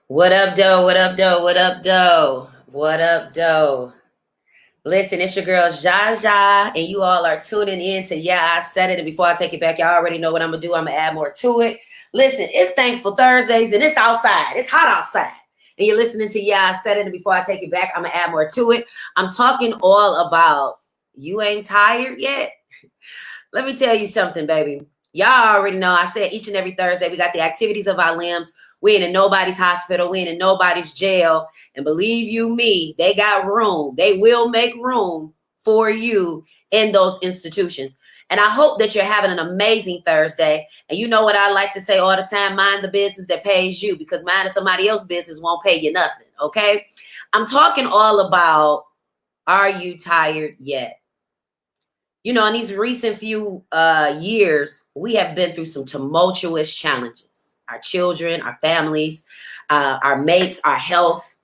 What up, doe? What up, doe? What up, doe? What up, doe? Listen, it's your girl Zsa Zsa, and you all are tuning in to Yeah, I Said It. And before I take it back, y'all already know what I'm gonna do. I'm gonna add more to it. Listen, it's Thankful Thursdays, and it's outside. It's hot outside, and you're listening to Yeah, I Said It. And before I take it back, I'm gonna add more to it. I'm talking all about you ain't tired yet. Let me tell you something, baby. Y'all already know I said each and every Thursday we got the activities of our limbs. We ain't in nobody's hospital. We ain't in nobody's jail. And believe you me, they got room. They will make room for you in those institutions. And I hope that you're having an amazing Thursday. And you know what I like to say all the time, mind the business that pays you, because minding somebody else's business won't pay you nothing, okay? I'm talking all about, are you tired yet? You know, in these recent few years, we have been through some tumultuous challenges. Our children, our families, our mates, our health.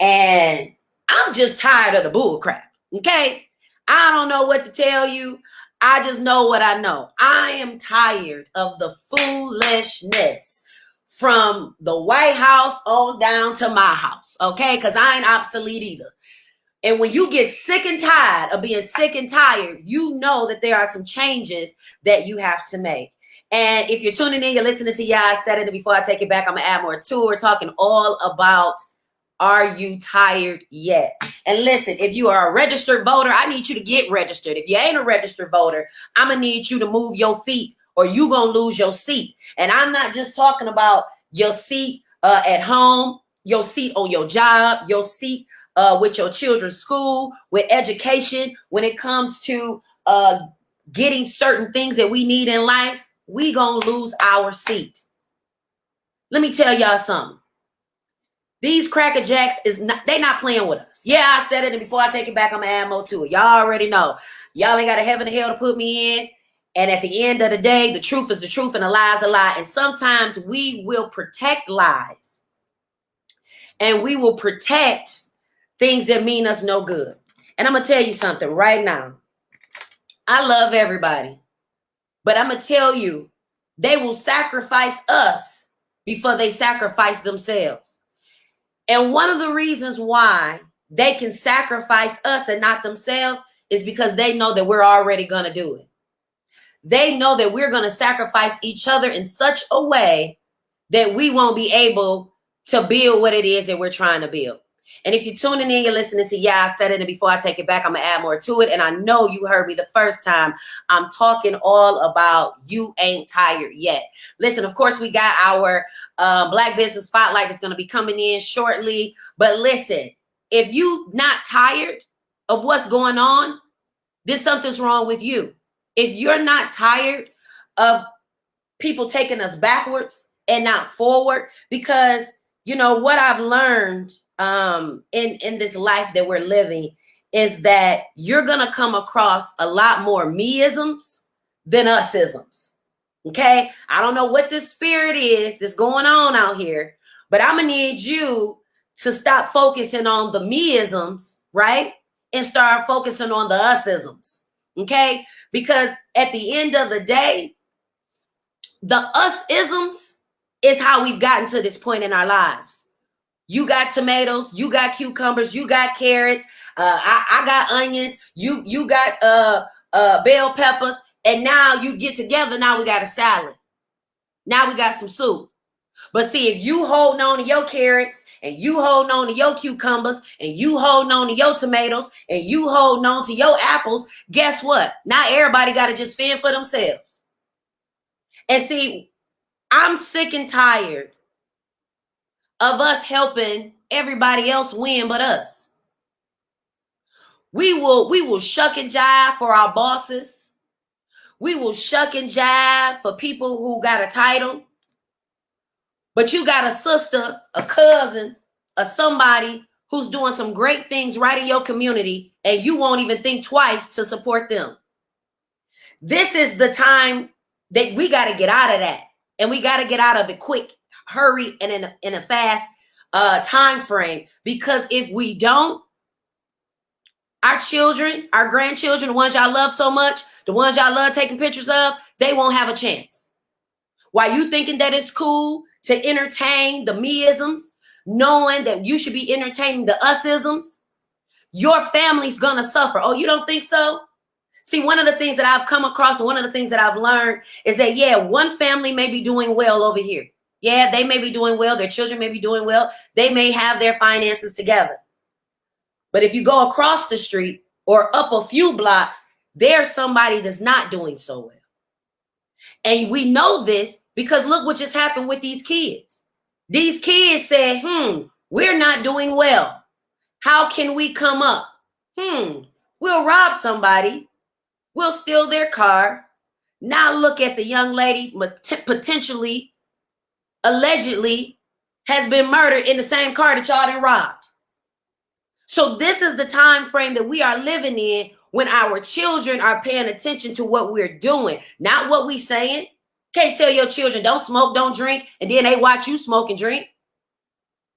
And I'm just tired of the bull crap, okay? I don't know what to tell you. I just know what I know. I am tired of the foolishness from the White House on down to my house, okay? Because I ain't obsolete either. And when you get sick and tired of being sick and tired, you know that there are some changes that you have to make. And if you're tuning in, you're listening to Yeah, I Said It. And before I take it back, I'm going to add more to it. We're talking all about, are you tired yet? And listen, if you are a registered voter, I need you to get registered. If you ain't a registered voter, I'm going to need you to move your feet or you going to lose your seat. And I'm not just talking about your seat at home, your seat on your job, your seat with your children's school, with education. When it comes to getting certain things that we need in life, we gonna lose our seat. Let me tell y'all something. These Cracker Jacks they not playing with us. Yeah, I said it, and before I take it back, I'm gonna add more to it. Y'all already know. Y'all ain't got a heaven or hell to put me in. And at the end of the day, the truth is the truth and a lie is a lie. And sometimes we will protect lies. And we will protect things that mean us no good. And I'm going to tell you something right now. I love everybody. But I'm going to tell you, they will sacrifice us before they sacrifice themselves. And one of the reasons why they can sacrifice us and not themselves is because they know that we're already going to do it. They know that we're going to sacrifice each other in such a way that we won't be able to build what it is that we're trying to build. And if you're tuning in, you're listening to Yeah, I Said It. And before I take it back, I'm going to add more to it. And I know you heard me the first time. I'm talking all about you ain't tired yet. Listen, of course, we got our Black Business Spotlight that's going to be coming in shortly. But listen, if you not tired of what's going on, then something's wrong with you. If you're not tired of people taking us backwards and not forward, because, you know, what I've learned in this life that we're living is that you're going to come across a lot more me-isms than us-isms. Okay? I don't know what this spirit is that's going on out here, but I'm going to need you to stop focusing on the me-isms, right? And start focusing on the us-isms. Okay? Because at the end of the day, the us-isms is how we've gotten to this point in our lives. You got tomatoes, you got cucumbers, you got carrots, I got onions, you got bell peppers, and now you get together, now we got a salad. Now we got some soup. But see, if you holding on to your carrots, and you holding on to your cucumbers, and you holding on to your tomatoes, and you holding on to your apples, guess what? Now everybody got to just fend for themselves. And see, I'm sick and tired of us helping everybody else win but us. We will shuck and jive for our bosses. We will shuck and jive for people who got a title. But you got a sister, a cousin, or somebody who's doing some great things right in your community, and you won't even think twice to support them. This is the time that we got to get out of that. And we got to get out of it quick, hurry, and in a fast time frame. Because if we don't, our children, our grandchildren, the ones y'all love so much, the ones y'all love taking pictures of, they won't have a chance. While you thinking that it's cool to entertain the me-isms, knowing that you should be entertaining the us-isms, your family's gonna suffer. Oh, you don't think so? See, one of the things that I've come across, and one of the things that I've learned is that, yeah, one family may be doing well over here. Yeah, they may be doing well. Their children may be doing well. They may have their finances together. But if you go across the street or up a few blocks, there's somebody that's not doing so well. And we know this because look what just happened with these kids. These kids said, we're not doing well. How can we come up? We'll rob somebody. We'll steal their car. Now look at the young lady potentially, allegedly, has been murdered in the same car that y'all done robbed. So this is the time frame that we are living in when our children are paying attention to what we're doing, not what we saying. Can't tell your children don't smoke, don't drink, and then they watch you smoke and drink.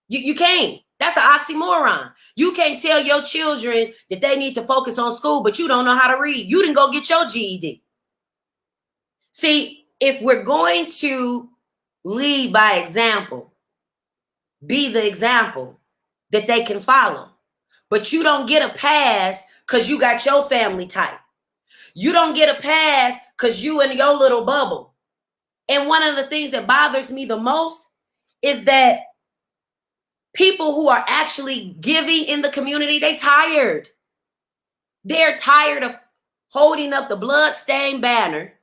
You can't. That's an oxymoron. You can't tell your children that they need to focus on school, but you don't know how to read. You didn't go get your GED. See, if we're going to lead by example, be the example that they can follow. But you don't get a pass because you got your family tight. You don't get a pass because you in your little bubble. And one of the things that bothers me the most is that people who are actually giving in the community, they tired. They're tired of holding up the bloodstained banner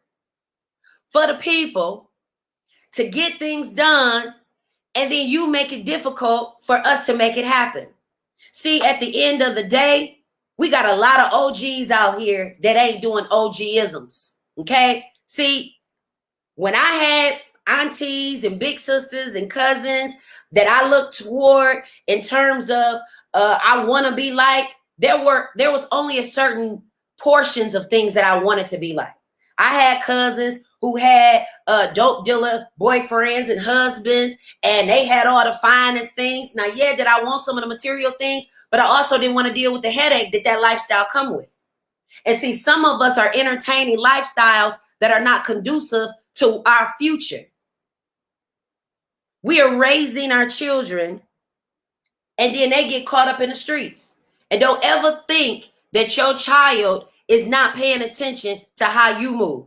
for the people to get things done, and then you make it difficult for us to make it happen. See, at the end of the day, we got a lot of OGs out here that ain't doing OG-isms, okay? See, when I had aunties and big sisters and cousins that I looked toward in terms of I want to be like, there was only a certain portions of things that I wanted to be like. I had cousins who had dope dealer boyfriends and husbands, and they had all the finest things. Now, yeah, did I want some of the material things, but I also didn't want to deal with the headache that lifestyle come with. And see, some of us are entertaining lifestyles that are not conducive to our future. We are raising our children, and then they get caught up in the streets. And don't ever think that your child is not paying attention to how you move.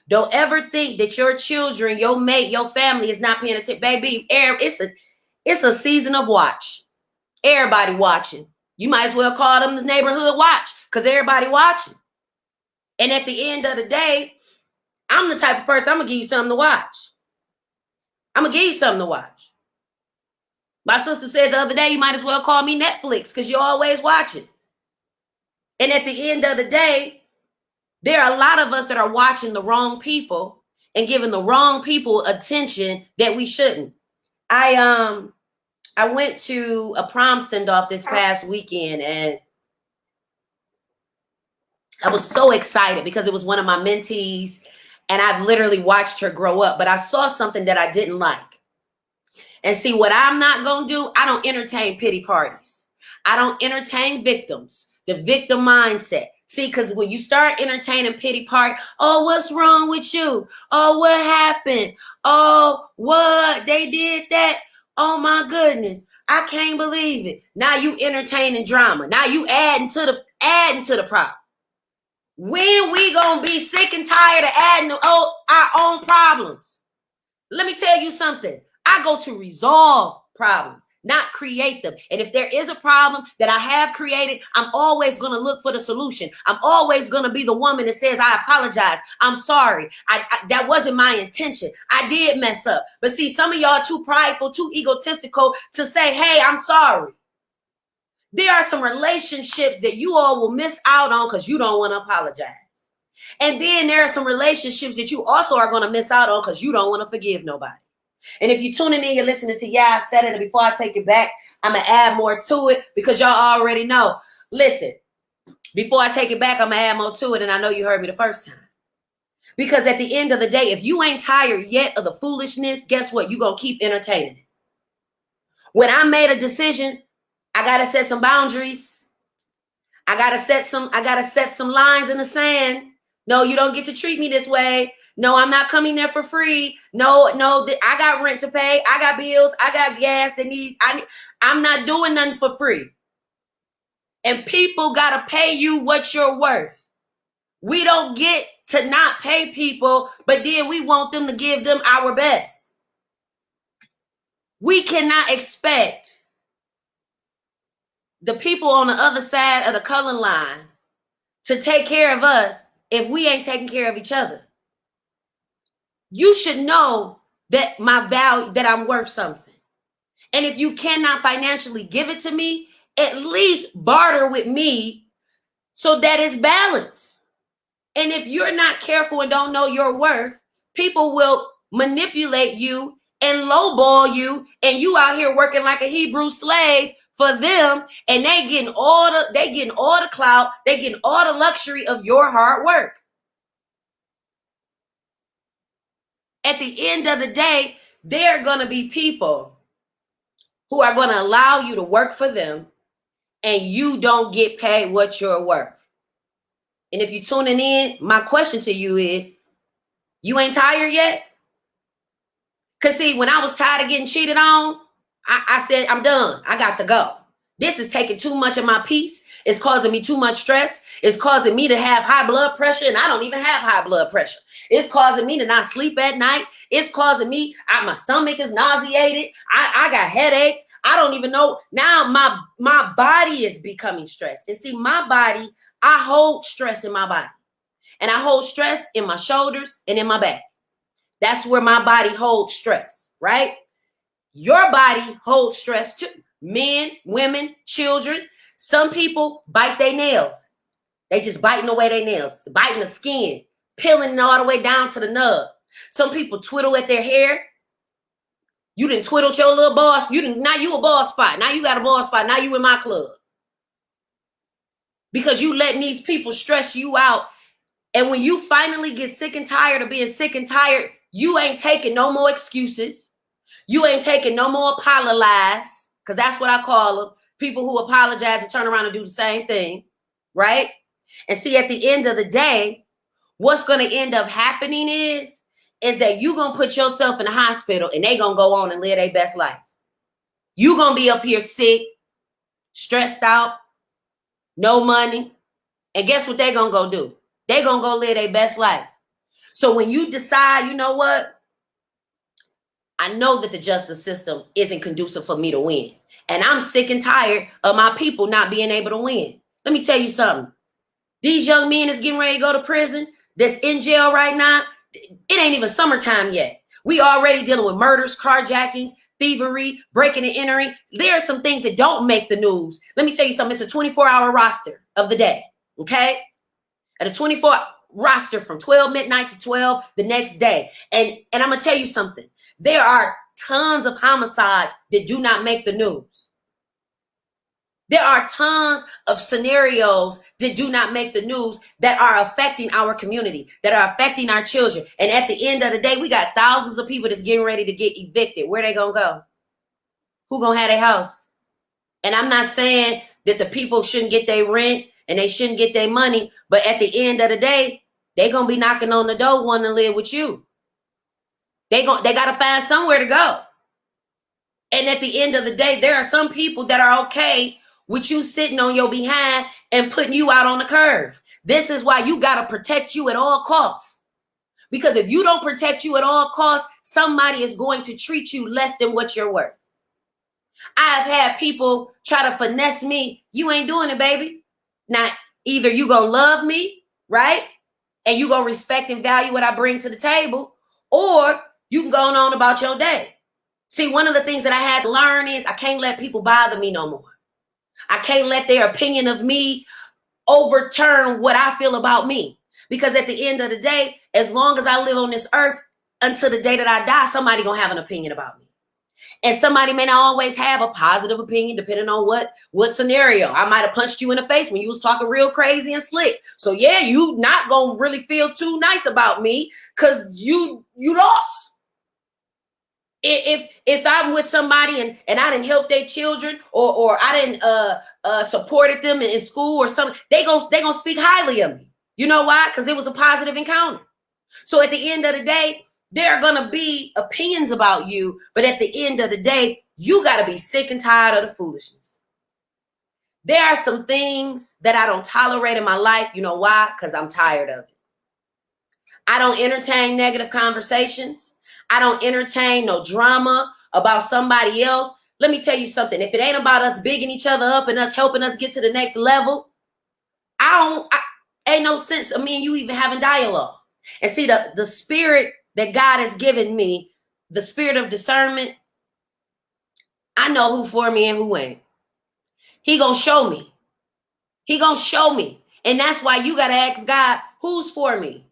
Don't ever think that your children, your mate, your family is not paying attention. Baby, it's a season of watch. Everybody watching. You might as well call them the neighborhood watch because everybody watching. And at the end of the day, I'm the type of person, I'm going to give you something to watch. I'm going to give you something to watch. My sister said the other day, you might as well call me Netflix because you're always watching. And at the end of the day, there are a lot of us that are watching the wrong people and giving the wrong people attention that we shouldn't. I went to a prom send-off this past weekend, and I was so excited because it was one of my mentees, and I've literally watched her grow up, but I saw something that I didn't like. And see, what I'm not going to do, I don't entertain pity parties. I don't entertain victims, the victim mindset. See, because when you start entertaining pity party, oh, what's wrong with you? Oh, what happened? Oh, what? They did that? Oh, my goodness. I can't believe it. Now you entertaining drama. Now you adding to the problem. When we gonna be sick and tired of adding our own problems? Let me tell you something. I go to resolve problems, not create them. And if there is a problem that I have created, I'm always going to look for the solution. I'm always going to be the woman that says, I apologize. I'm sorry. That wasn't my intention. I did mess up. But see, some of y'all too prideful, too egotistical to say, hey, I'm sorry. There are some relationships that you all will miss out on because you don't want to apologize. And then there are some relationships that you also are going to miss out on because you don't want to forgive nobody. And if you're tuning in, you're listening to I Said It, and before I take it back, I'm going to add more to it because y'all already know. Listen, before I take it back, I'm going to add more to it, and I know you heard me the first time. Because at the end of the day, if you ain't tired yet of the foolishness, guess what? You're going to keep entertaining it. When I made a decision, I got to set some boundaries. I got to set some lines in the sand. No, you don't get to treat me this way. No, I'm not coming there for free. No, I got rent to pay. I got bills. I got gas that I'm not doing nothing for free. And people got to pay you what you're worth. We don't get to not pay people, but then we want them to give them our best. We cannot expect the people on the other side of the color line to take care of us if we ain't taking care of each other. You should know that my value, that I'm worth something. And if you cannot financially give it to me, at least barter with me so that it's balanced. And if you're not careful and don't know your worth, people will manipulate you and lowball you, and you out here working like a Hebrew slave for them, and they getting all the clout, they getting all the luxury of your hard work. At the end of the day, there are going to be people who are going to allow you to work for them, and you don't get paid what you're worth. And if you're tuning in, my question to you is, you ain't tired yet? Because see, when I was tired of getting cheated on, I said, I'm done. I got to go. This is taking too much of my peace. It's causing me too much stress. It's causing me to have high blood pressure, and I don't even have high blood pressure. It's causing me to not sleep at night. It's causing me, my stomach is nauseated. I got headaches. I don't even know. Now my body is becoming stressed. And see, my body, I hold stress in my body. And I hold stress in my shoulders and in my back. That's where my body holds stress, right? Your body holds stress too. Men, women, children. Some people bite their nails. They just biting away their nails, biting the skin, peeling all the way down to the nub. Some people twiddle at their hair. You done twiddled your little boss. Now you a boss spot. Now you got a boss spot. Now you in my club. Because you letting these people stress you out. And when you finally get sick and tired of being sick and tired, you ain't taking no more excuses. You ain't taking no more apologize, because that's what I call them. People who apologize and turn around and do the same thing, right? And see, at the end of the day, what's going to end up happening is that you're going to put yourself in the hospital and they going to go on and live their best life. You're going to be up here sick, stressed out, no money. And guess what they're going to go do? They're going to go live their best life. So when you decide, you know what? I know that the justice system isn't conducive for me to win. And I'm sick and tired of my people not being able to win. Let me tell you something. These young men that's getting ready to go to prison, that's in jail right now, it ain't even summertime yet. We already dealing with murders, carjackings, thievery, breaking and entering. There are some things that don't make the news. Let me tell you something. It's a 24-hour roster of the day, okay? At a 24 roster from 12 midnight to 12 the next day. And I'm going to tell you something. There are tons of homicides that do not make the news. There are tons of scenarios that do not make the news that are affecting our community, that are affecting our children. And at the end of the day, we got thousands of people that's getting ready to get evicted. Where they going to go? Who going to have their house? And I'm not saying that the people shouldn't get their rent and they shouldn't get their money. But at the end of the day, they going to be knocking on the door wanting to live with you. They got to find somewhere to go. And at the end of the day, there are some people that are okay with you sitting on your behind and putting you out on the curve. This is why you got to protect you at all costs. Because if you don't protect you at all costs, somebody is going to treat you less than what you're worth. I've had people try to finesse me. You ain't doing it, baby. Now, either you going to love me, right? And you going to respect and value what I bring to the table, or you can go on about your day. See, one of the things that I had to learn is I can't let people bother me no more. I can't let their opinion of me overturn what I feel about me. Because at the end of the day, as long as I live on this earth, until the day that I die, somebody gonna have an opinion about me. And somebody may not always have a positive opinion, depending on what scenario. I might have punched you in the face when you was talking real crazy and slick. So yeah, you not gonna really feel too nice about me because you lost. If I'm with somebody and I didn't help their children or I didn't supported them in school or something, they gonna speak highly of me. You know why? Because it was a positive encounter. So at the end of the day, there are going to be opinions about you, but at the end of the day, you got to be sick and tired of the foolishness. There are some things that I don't tolerate in my life. You know why? Because I'm tired of it. I don't entertain negative conversations. I don't entertain no drama about somebody else. Let me tell you something. If it ain't about us bigging each other up and us helping us get to the next level, ain't no sense of me and you even having dialogue. And see, the spirit that God has given me, the spirit of discernment, I know who for me and who ain't. He gonna show me. He gonna show me. And that's why you gotta ask God, who's for me?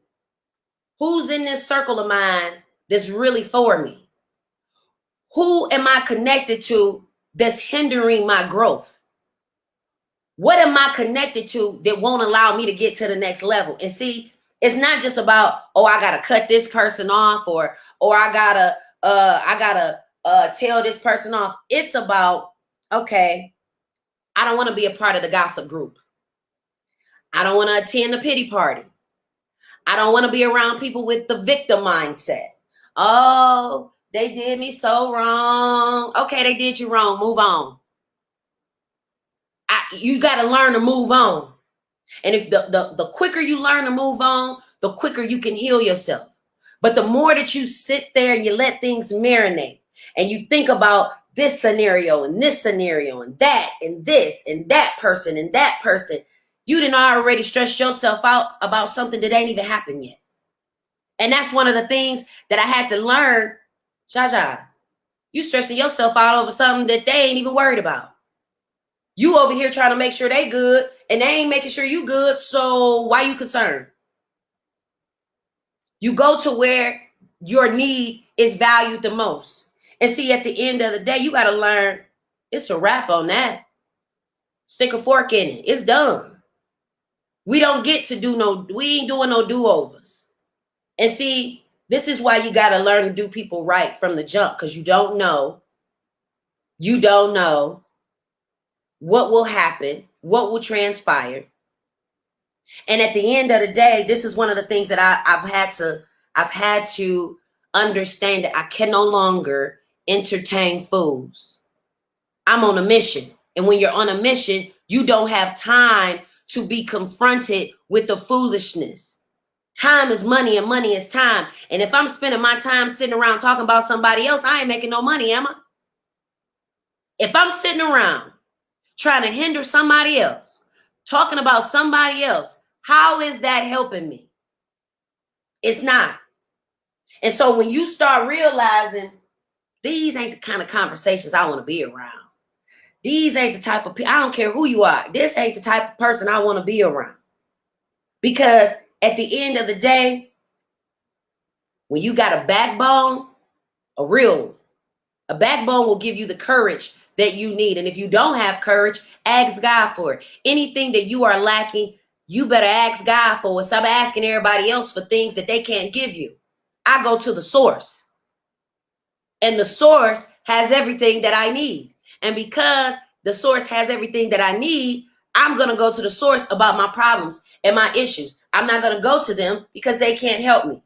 Who's in this circle of mine that's really for me? Who am I connected to that's hindering my growth? What am I connected to that won't allow me to get to the next level? And see, it's not just about, oh, I gotta cut this person off, or I gotta tell this person off. It's about, okay, I don't want to be a part of the gossip group. I don't want to attend the pity party. I don't want to be around people with the victim mindset. Oh, they did me so wrong. Okay, they did you wrong. Move on. You got to learn to move on. And if the quicker you learn to move on, the quicker you can heal yourself. But the more that you sit there and you let things marinate and you think about this scenario and this scenario and that and this and that person, you done already stressed yourself out about something that ain't even happened yet. And that's one of the things that I had to learn. Zsa Zsa, you stressing yourself out over something that they ain't even worried about. You over here trying to make sure they good and they ain't making sure you good. So why you concerned? You go to where your need is valued the most. And see, at the end of the day, you got to learn it's a wrap on that. Stick a fork in it. It's done. We don't get to we ain't doing no do-overs. And see, this is why you got to learn to do people right from the jump, because you don't know what will happen, what will transpire. And at the end of the day, this is one of the things that I've had to understand, that I can no longer entertain fools. I'm on a mission. And when you're on a mission, you don't have time to be confronted with the foolishness. Time is money and money is time. And if I'm spending my time sitting around talking about somebody else, I ain't making no money, am I? If I'm sitting around trying to hinder somebody else, talking about somebody else, how is that helping me? It's not. And so when you start realizing these ain't the kind of conversations I want to be around. These ain't the type of people, I don't care who you are. This ain't the type of person I want to be around. Because at the end of the day, when you got a backbone, a real one, a backbone will give you the courage that you need. And if you don't have courage, ask God for it. Anything that you are lacking, you better ask God for it. Stop asking everybody else for things that they can't give you. I go to the source. And the source has everything that I need. And because the source has everything that I need, I'm going to go to the source about my problems and my issues. I'm not going to go to them because they can't help me.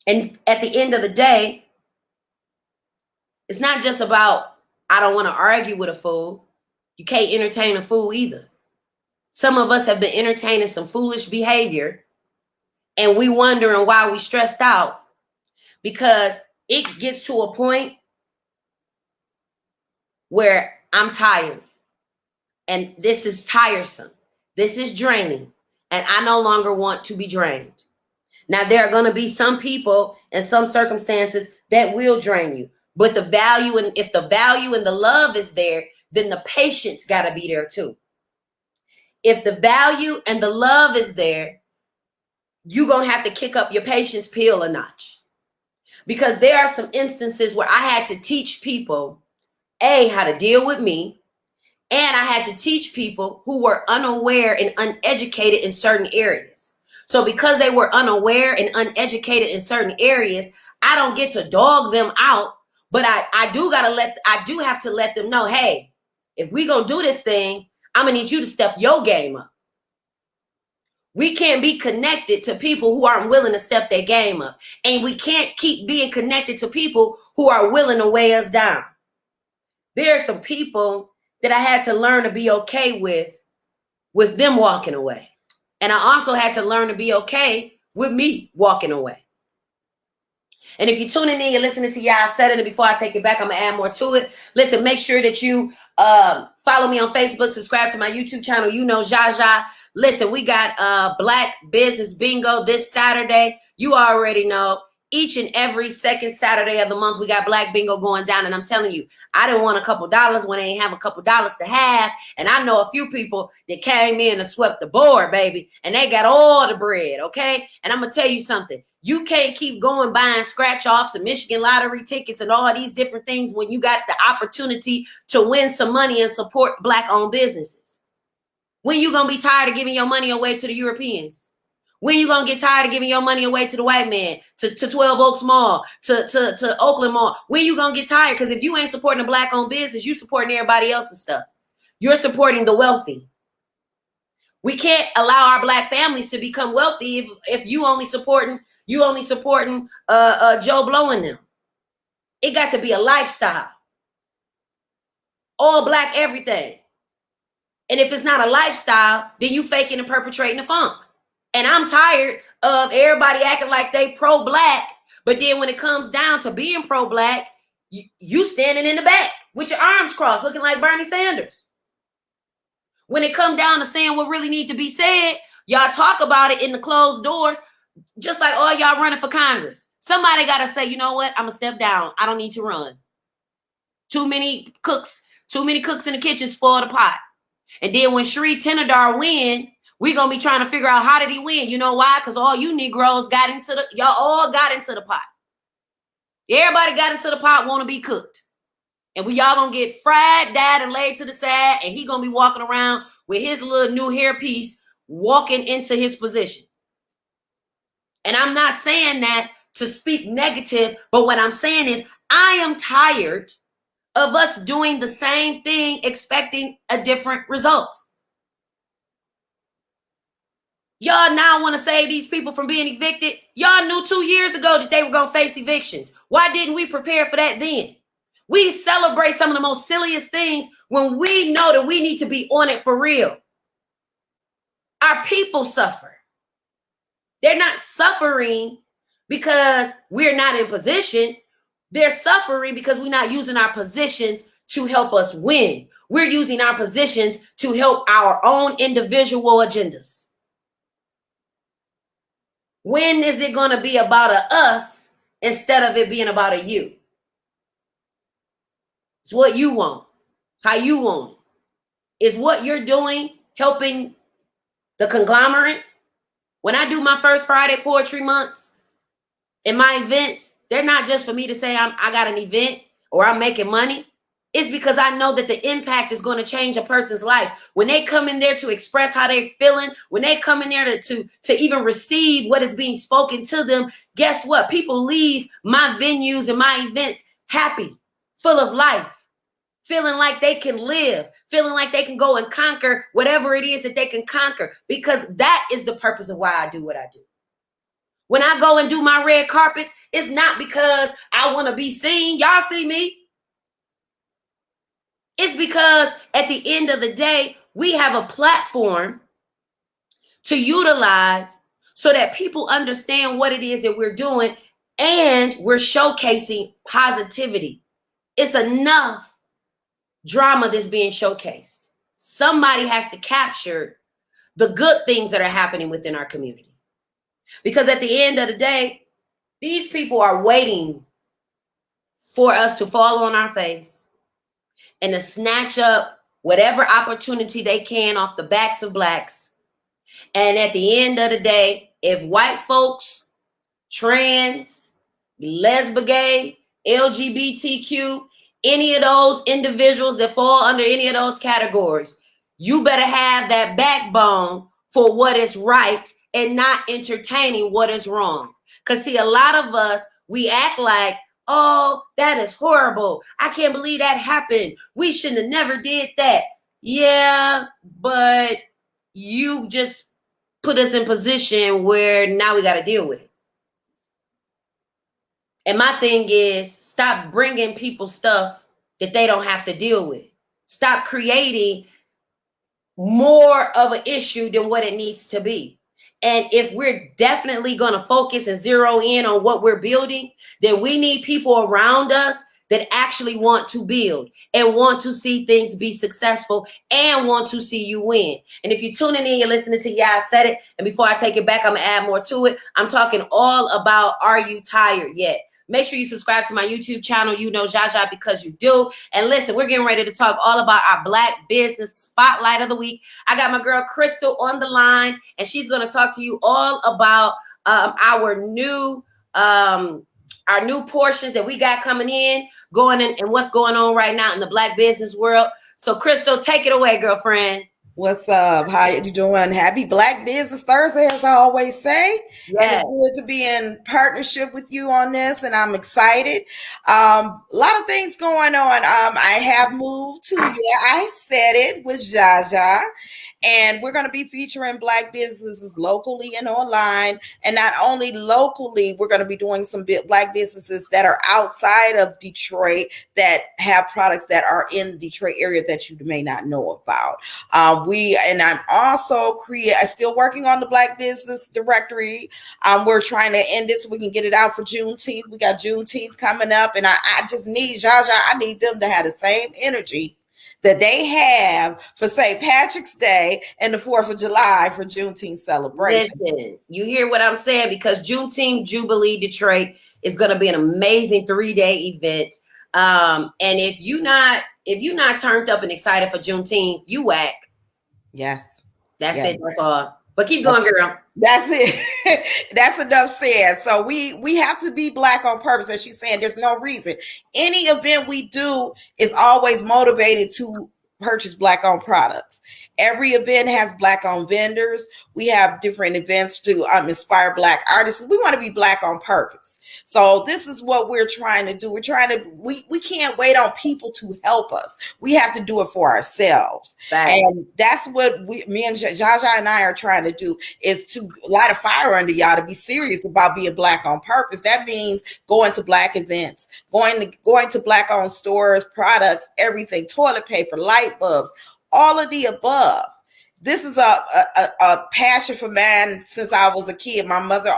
And at the end of the day, it's not just about, I don't want to argue with a fool. You can't entertain a fool either. Some of us have been entertaining some foolish behavior, and we wondering why we stressed out, because it gets to a point where I'm tired, and this is tiresome. This is draining, and I no longer want to be drained. Now, there are going to be some people and some circumstances that will drain you, but the value, and if the value and the love is there, then the patience got to be there too. If the value and the love is there, you're going to have to kick up your patience pill a notch. Because there are some instances where I had to teach people, how to deal with me. And I had to teach people who were unaware and uneducated in certain areas. So because they were unaware and uneducated in certain areas, I don't get to dog them out, but I do have to let them know, hey, if we gonna do this thing, I'm gonna need you to step your game up. We can't be connected to people who aren't willing to step their game up. And we can't keep being connected to people who are willing to weigh us down. There are some people that I had to learn to be okay with them walking away. And I also had to learn to be okay with me walking away. And if you're tuning in, you're listening to I Said It, and before I take it back, I'm going to add more to it. Listen, make sure that you follow me on Facebook, subscribe to my YouTube channel. You know, Zsa Zsa. Listen, we got Black Business Bingo this Saturday. You already know. Each and every second Saturday of the month, we got Black Bingo going down. And I'm telling you, I didn't want a couple dollars when they ain't have a couple dollars to have. And I know a few people that came in and swept the board, baby. And they got all the bread, okay? And I'm going to tell you something. You can't keep going buying scratch-offs and Michigan lottery tickets and all these different things when you got the opportunity to win some money and support Black-owned businesses. When you going to be tired of giving your money away to the Europeans? When you going to get tired of giving your money away to the white man, to 12 Oaks Mall, to Oakland Mall? When you going to get tired? Because if you ain't supporting a Black-owned business, you supporting everybody else's stuff. You're supporting the wealthy. We can't allow our Black families to become wealthy if you only supporting Joe Blow and them. It got to be a lifestyle. All Black everything. And if it's not a lifestyle, then you faking and perpetrating the funk. And I'm tired of everybody acting like they pro-Black, but then when it comes down to being pro-Black, you standing in the back with your arms crossed looking like Bernie Sanders. When it comes down to saying what really needs to be said, y'all talk about it in the closed doors, just like all y'all running for Congress. Somebody got to say, you know what? I'm going to step down. I don't need to run. Too many cooks in the kitchen spoil the pot. And then when Sri Tenadar win, we're going to be trying to figure out how did he win. You know why? Because all you Negroes y'all all got into the pot. Everybody got into the pot, want to be cooked. And y'all going to get fried, dyed, and laid to the side. And he going to be walking around with his little new hairpiece, walking into his position. And I'm not saying that to speak negative, but what I'm saying is I am tired of us doing the same thing, expecting a different result. Y'all now want to save these people from being evicted. Y'all knew 2 years ago that they were going to face evictions. Why didn't we prepare for that then? We celebrate some of the most silliest things when we know that we need to be on it for real. Our people suffer. They're not suffering because we're not in position. They're suffering because we're not using our positions to help us win. We're using our positions to help our own individual agendas. When is it going to be about a us instead of it being about a you? It's what you want, how you want it. Is what you're doing helping the conglomerate? When I do my first Friday Poetry Months and my events, they're not just for me to say I got an event or I'm making money. It's because I know that the impact is going to change a person's life. When they come in there to express how they're feeling, when they come in there to even receive what is being spoken to them, guess what? People leave my venues and my events happy, full of life, feeling like they can live, feeling like they can go and conquer whatever it is that they can conquer, because that is the purpose of why I do what I do. When I go and do my red carpets, it's not because I want to be seen. Y'all see me. It's because at the end of the day, we have a platform to utilize so that people understand what it is that we're doing, and we're showcasing positivity. It's enough drama that's being showcased. Somebody has to capture the good things that are happening within our community. Because at the end of the day, these people are waiting for us to fall on our face and to snatch up whatever opportunity they can off the backs of Blacks. And at the end of the day, if white folks, trans, lesbian, LGBTQ, any of those individuals that fall under any of those categories, you better have that backbone for what is right and not entertaining what is wrong. Because see, a lot of us, we act like, oh, that is horrible. I can't believe that happened. We shouldn't have never did that. Yeah, but you just put us in position where now we got to deal with it. And my thing is, stop bringing people stuff that they don't have to deal with. Stop creating more of an issue than what it needs to be. And if we're definitely going to focus and zero in on what we're building, then we need people around us that actually want to build and want to see things be successful and want to see you win. And if you're tuning in, you're listening to Yeah, I Said It. And before I take it back, I'm going to add more to it. I'm talking all about, are you tired yet? Make sure you subscribe to my YouTube channel. You know Zsa Zsa because you do. And listen, we're getting ready to talk all about our Black Business Spotlight of the Week. I got my girl Crystal on the line, and she's going to talk to you all about our new portions that we got coming in, going in, and what's going on right now in the Black business world. So, Crystal, take it away, girlfriend. What's up? How you doing? Happy Black Business Thursday, as I always say. Yes. And it's good to be in partnership with you on this, and I'm excited. A lot of things going on. I have moved to I Said It with Zsa Zsa. And we're going to be featuring Black businesses locally and online. And not only locally, we're going to be doing some Black businesses that are outside of Detroit that have products that are in the Detroit area that you may not know about. I'm also still working on the Black Business Directory. We're trying to end it so we can get it out for Juneteenth. We got Juneteenth coming up, and I just need Zsa Zsa. I need them to have the same energy that they have for St. Patrick's Day and the 4th of July for Juneteenth celebration. Listen, you hear what I'm saying? Because Juneteenth Jubilee Detroit is going to be an amazing 3-day event. And if you not turned up and excited for Juneteenth, you whack. Yes. That's it. That's all. But keep going, girl. That's it. That's enough said. So we have to be Black on purpose. As she's saying, there's no reason. Any event we do is always motivated to purchase Black owned products. Every event has Black owned vendors. We have different events to inspire Black artists. We want to be Black on purpose. So this is what we're trying to do. We can't wait on people to help us. We have to do it for ourselves. Right. And that's what me and Zsa Zsa and I are trying to do, is to light a fire under y'all to be serious about being Black on purpose. That means going to Black events, going to Black owned stores, products, everything, toilet paper, light bulbs, all of the above. This is a passion for mine since I was a kid. My mother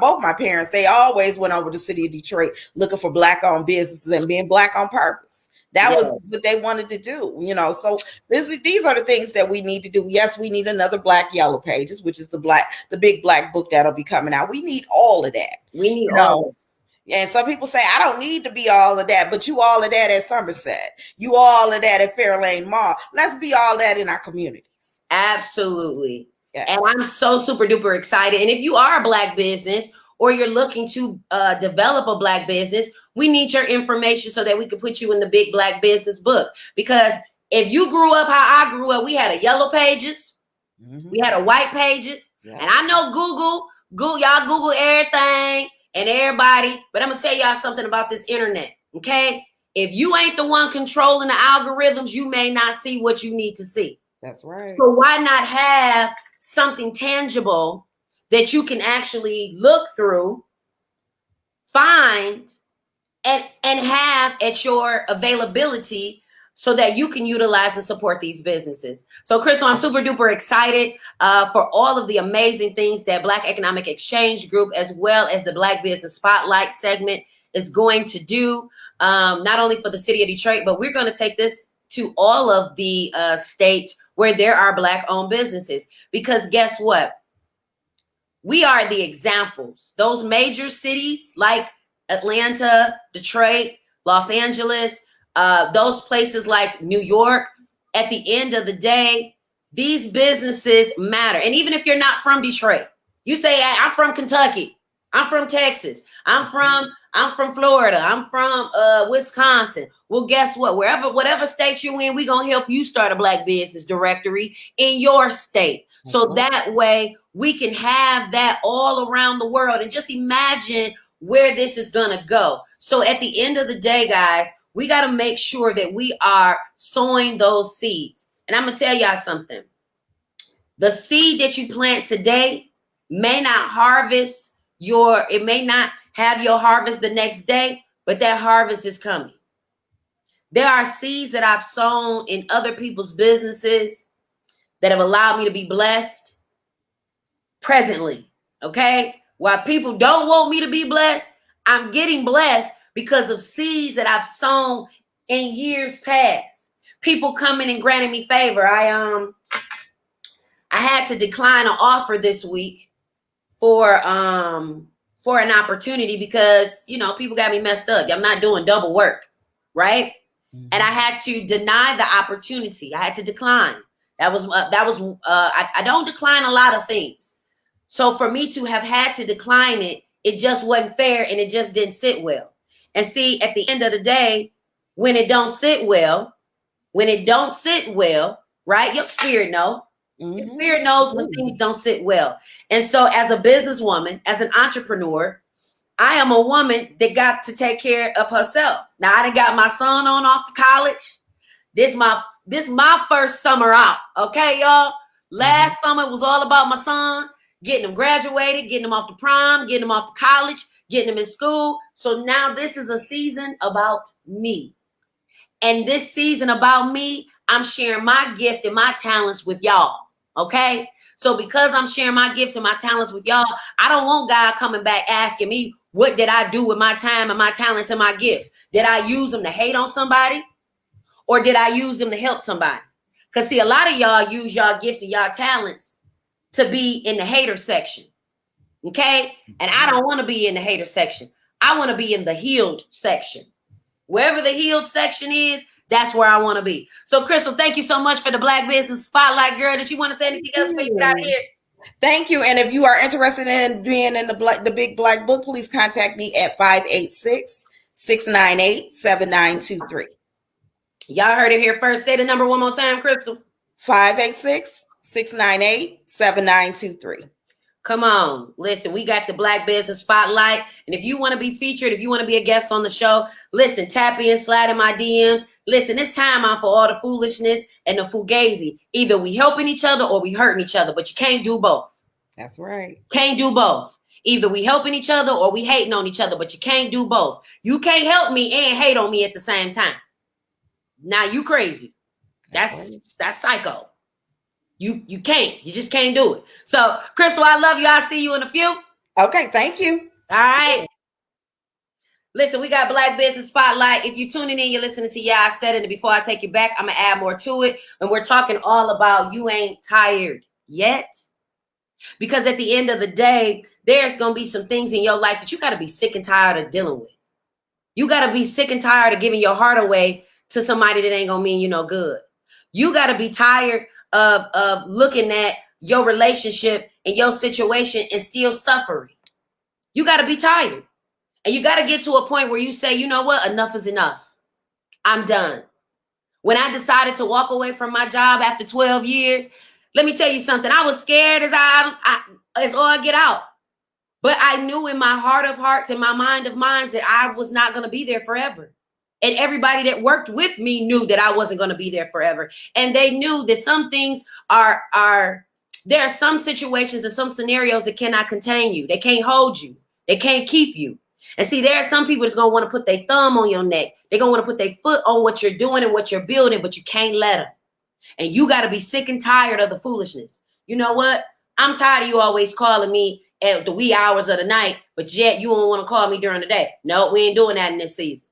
both my parents, they always went over to the city of Detroit looking for Black owned businesses and being Black on purpose. That was what they wanted to do, So these are the things that we need to do. Yes, we need another Black Yellow Pages, which is the big Black book that'll be coming out. We need all of that. We need all of it. And some people say, I don't need to be all of that, but you all of that at Somerset. You all of that at Fairlane Mall. Let's be all that in our communities. Absolutely. Yes. And I'm so super duper excited. And if you are a Black business or you're looking to develop a Black business, we need your information so that we can put you in the big Black business book. Because if you grew up how I grew up, we had a yellow pages, we had a white pages, and I know Google, y'all Google everything and everybody, but I'm gonna tell y'all something about this internet, okay? If you ain't the one controlling the algorithms, you may not see what you need to see. That's right. So why not have something tangible that you can actually look through, find, and have at your availability so that you can utilize and support these businesses. So, Crystal, I'm super duper excited for all of the amazing things that Black Economic Exchange Group, as well as the Black Business Spotlight segment, is going to do, not only for the city of Detroit, but we're going to take this to all of the states where there are Black-owned businesses. Because guess what? We are the examples. Those major cities like Atlanta, Detroit, Los Angeles, those places like New York, at the end of the day, these businesses matter. And even if you're not from Detroit, you say, I'm from Kentucky, I'm from Texas, I'm from Florida, I'm from Wisconsin. Well, guess what? Whatever state you're in, we're going to help you start a Black business directory in your state. So that way we can have that all around the world. And just imagine where this is going to go. So at the end of the day, guys, we got to make sure that we are sowing those seeds. And I'm going to tell y'all something. The seed that you plant today may not it may not have your harvest the next day, but that harvest is coming. There are seeds that I've sown in other people's businesses that have allowed me to be blessed presently. Okay? While people don't want me to be blessed, I'm getting blessed because of seeds that I've sown in years past. People coming and granting me favor. I had to decline an offer this week for an opportunity because, people got me messed up. I'm not doing double work, right? Mm-hmm. And I had to deny the opportunity. I had to decline. I don't decline a lot of things. So for me to have had to decline it, it just wasn't fair and it just didn't sit well. And see, at the end of the day, when it don't sit well, right? Your spirit knows. Mm-hmm. Your spirit knows when things don't sit well. And so as a businesswoman, as an entrepreneur, I am a woman that got to take care of herself. Now I done got my son on off to college. This my first summer out. Okay, y'all. Last summer was all about my son, getting him graduated, getting him off to prom, getting him off to college, getting him in school. So now this is a season about me. And this season about me, I'm sharing my gift and my talents with y'all. Okay? So because I'm sharing my gifts and my talents with y'all, I don't want God coming back asking me, what did I do with my time and my talents and my gifts? Did I use them to hate on somebody? Or did I use them to help somebody? Because see, a lot of y'all use y'all gifts and y'all talents to be in the hater section. Okay? And I don't want to be in the hater section. I want to be in the healed section. Wherever the healed section is, that's where I want to be. So, Crystal, thank you so much for the Black Business Spotlight, girl. Did you want to say anything else before you get out of here? Thank you. And if you are interested in being in the Big Black Book, please contact me at 586-698-7923. Y'all heard it here first. Say the number one more time, Crystal. 586-698-7923. Come on. Listen, we got the Black Business Spotlight. And if you want to be featured, if you want to be a guest on the show, listen, tap in, slide in my DMs. Listen, it's time out for all the foolishness and the fugazi. Either we helping each other or we hurting each other, but you can't do both. That's right. Can't do both. Either we helping each other or we hating on each other, but you can't do both. You can't help me and hate on me at the same time. Now you crazy. That's psycho. You can't. You just can't do it. So, Crystal, I love you. I'll see you in a few. Okay, thank you. All right. Listen, we got Black Business Spotlight. If you're tuning in, you're listening to I Said It. And before I take you back, I'm going to add more to it. And we're talking all about you ain't tired yet. Because at the end of the day, there's going to be some things in your life that you got to be sick and tired of dealing with. You got to be sick and tired of giving your heart away to somebody that ain't going to mean you no good. You got to be tired of looking at your relationship and your situation and still suffering. You got to be tired. And you got to get to a point where you say, you know what? Enough is enough. I'm done. When I decided to walk away from my job after 12 years, let me tell you something. I was scared as all get out. But I knew in my heart of hearts and my mind of minds that I was not going to be there forever. And everybody that worked with me knew that I wasn't going to be there forever. And they knew that some things there are some situations and some scenarios that cannot contain you. They can't hold you. They can't keep you. And see, there are some people that's going to want to put their thumb on your neck. They're going to want to put their foot on what you're doing and what you're building, but you can't let them. And you got to be sick and tired of the foolishness. You know what? I'm tired of you always calling me at the wee hours of the night, but yet you don't want to call me during the day. No, we ain't doing that in this season.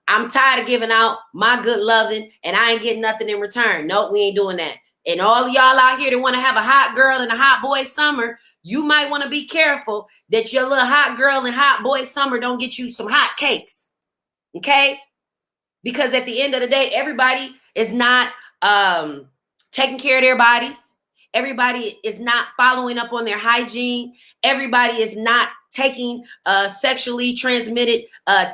I'm tired of giving out my good loving and I ain't getting nothing in return. Nope, we ain't doing that. And all of y'all out here that want to have a hot girl and a hot boy summer, you might want to be careful that your little hot girl and hot boy summer don't get you some hot cakes. Okay? Because at the end of the day, everybody is not taking care of their bodies. Everybody is not following up on their hygiene. Everybody is not taking sexually transmitted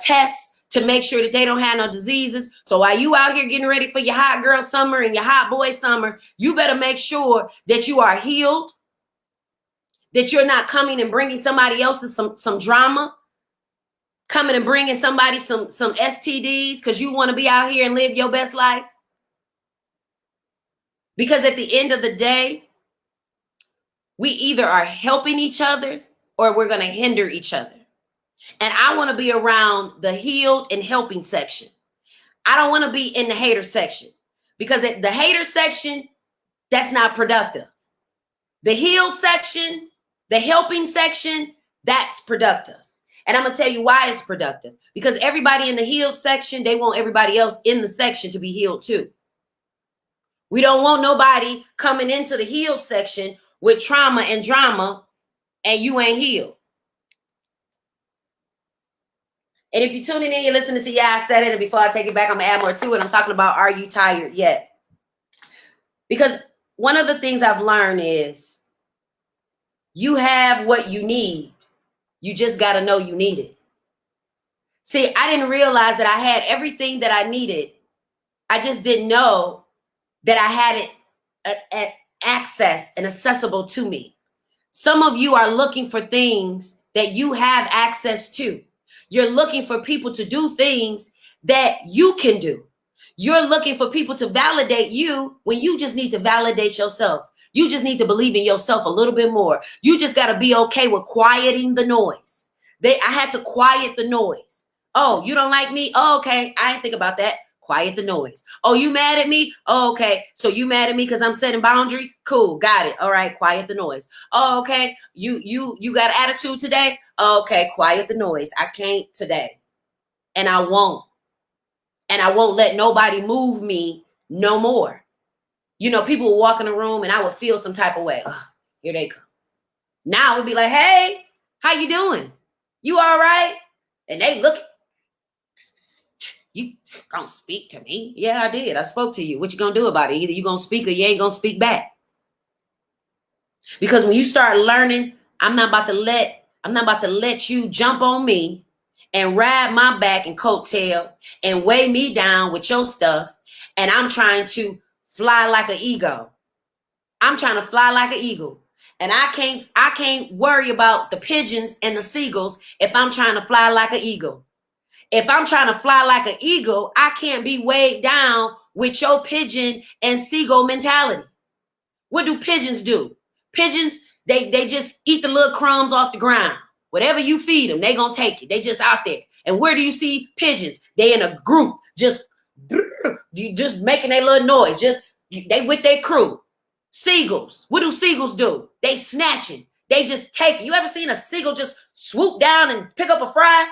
tests to make sure that they don't have no diseases. So while you out here getting ready for your hot girl summer and your hot boy summer, you better make sure that you are healed, that you're not coming and bringing somebody else's some drama, coming and bringing somebody some STDs because you want to be out here and live your best life. Because at the end of the day, we either are helping each other or we're going to hinder each other. And I want to be around the healed and helping section. I don't want to be in the hater section, because the hater section, that's not productive. The healed section, the helping section, that's productive. And I'm going to tell you why it's productive. Because everybody in the healed section, they want everybody else in the section to be healed too. We don't want nobody coming into the healed section with trauma and drama and you ain't healed. And if you're tuning in, you're listening to I Said It, and before I take it back, I'm going to add more to it. I'm talking about, are you tired yet? Because one of the things I've learned is you have what you need. You just got to know you need it. See, I didn't realize that I had everything that I needed. I just didn't know that I had it at access and accessible to me. Some of you are looking for things that you have access to. You're looking for people to do things that you can do. You're looking for people to validate you when you just need to validate yourself. You just need to believe in yourself a little bit more. You just got to be okay with quieting the noise. I had to quiet the noise. Oh, you don't like me? Oh, okay. I didn't think about that. Quiet the noise. Oh, you mad at me? Oh, okay. So you mad at me because I'm setting boundaries? Cool. Got it. All right. Quiet the noise. Oh, okay. You got attitude today? Oh, okay. Quiet the noise. I can't today. And I won't. And I won't let nobody move me no more. You know, people would walk in the room and I would feel some type of way. Ugh, here they come. Now it would be like, hey, how you doing? You all right? And they look, you gonna speak to me? Yeah, I did. I spoke to you. What you gonna do about it? Either you gonna speak or you ain't gonna speak back. Because when you start learning, I'm not about to let you jump on me and ride my back and coattail and weigh me down with your stuff. And I'm trying to fly like an eagle. I'm trying to fly like an eagle. And I can't worry about the pigeons and the seagulls if I'm trying to fly like an eagle. If I'm trying to fly like an eagle, I can't be weighed down with your pigeon and seagull mentality. What do pigeons do? Pigeons, they just eat the little crumbs off the ground. Whatever you feed them, they gonna take it. They just out there. And where do you see pigeons? They in a group, just making their little noise. They with their crew. Seagulls, what do seagulls do? They snatching. They just take it. You ever seen a seagull just swoop down and pick up a fry?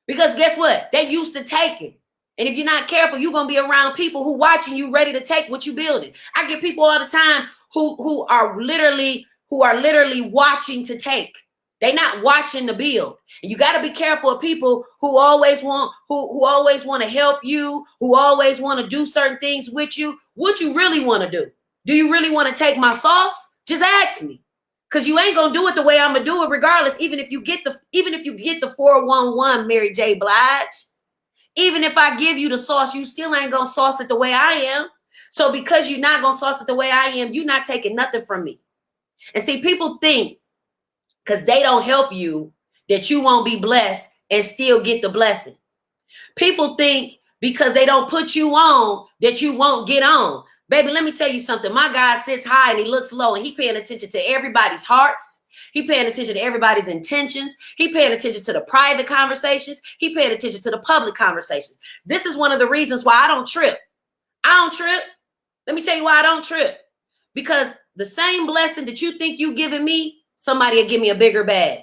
Because guess what? They used to taking. And if you're not careful, you're going to be around people who watching you ready to take what you building. I get people all the time who are literally watching to take. They're not watching to build. And you got to be careful of people who always want to help you, who always want to do certain things with you. What you really want to do? Do you really want to take my sauce? Just ask me. Because you ain't gonna do it the way I'm gonna do it, regardless. Even if you get the 411, Mary J. Blige, even if I give you the sauce, you still ain't gonna sauce it the way I am. So because you're not gonna sauce it the way I am, you're not taking nothing from me. And see, people think because they don't help you that you won't be blessed and still get the blessing. People think because they don't put you on that you won't get on. Baby, let me tell you something. My God sits high and he looks low, and he paying attention to everybody's hearts. He paying attention to everybody's intentions. He paying attention to the private conversations. He paying attention to the public conversations. This is one of the reasons why I don't trip. I don't trip. Let me tell you why I don't trip. Because the same blessing that you think you giving me, somebody will give me a bigger bag.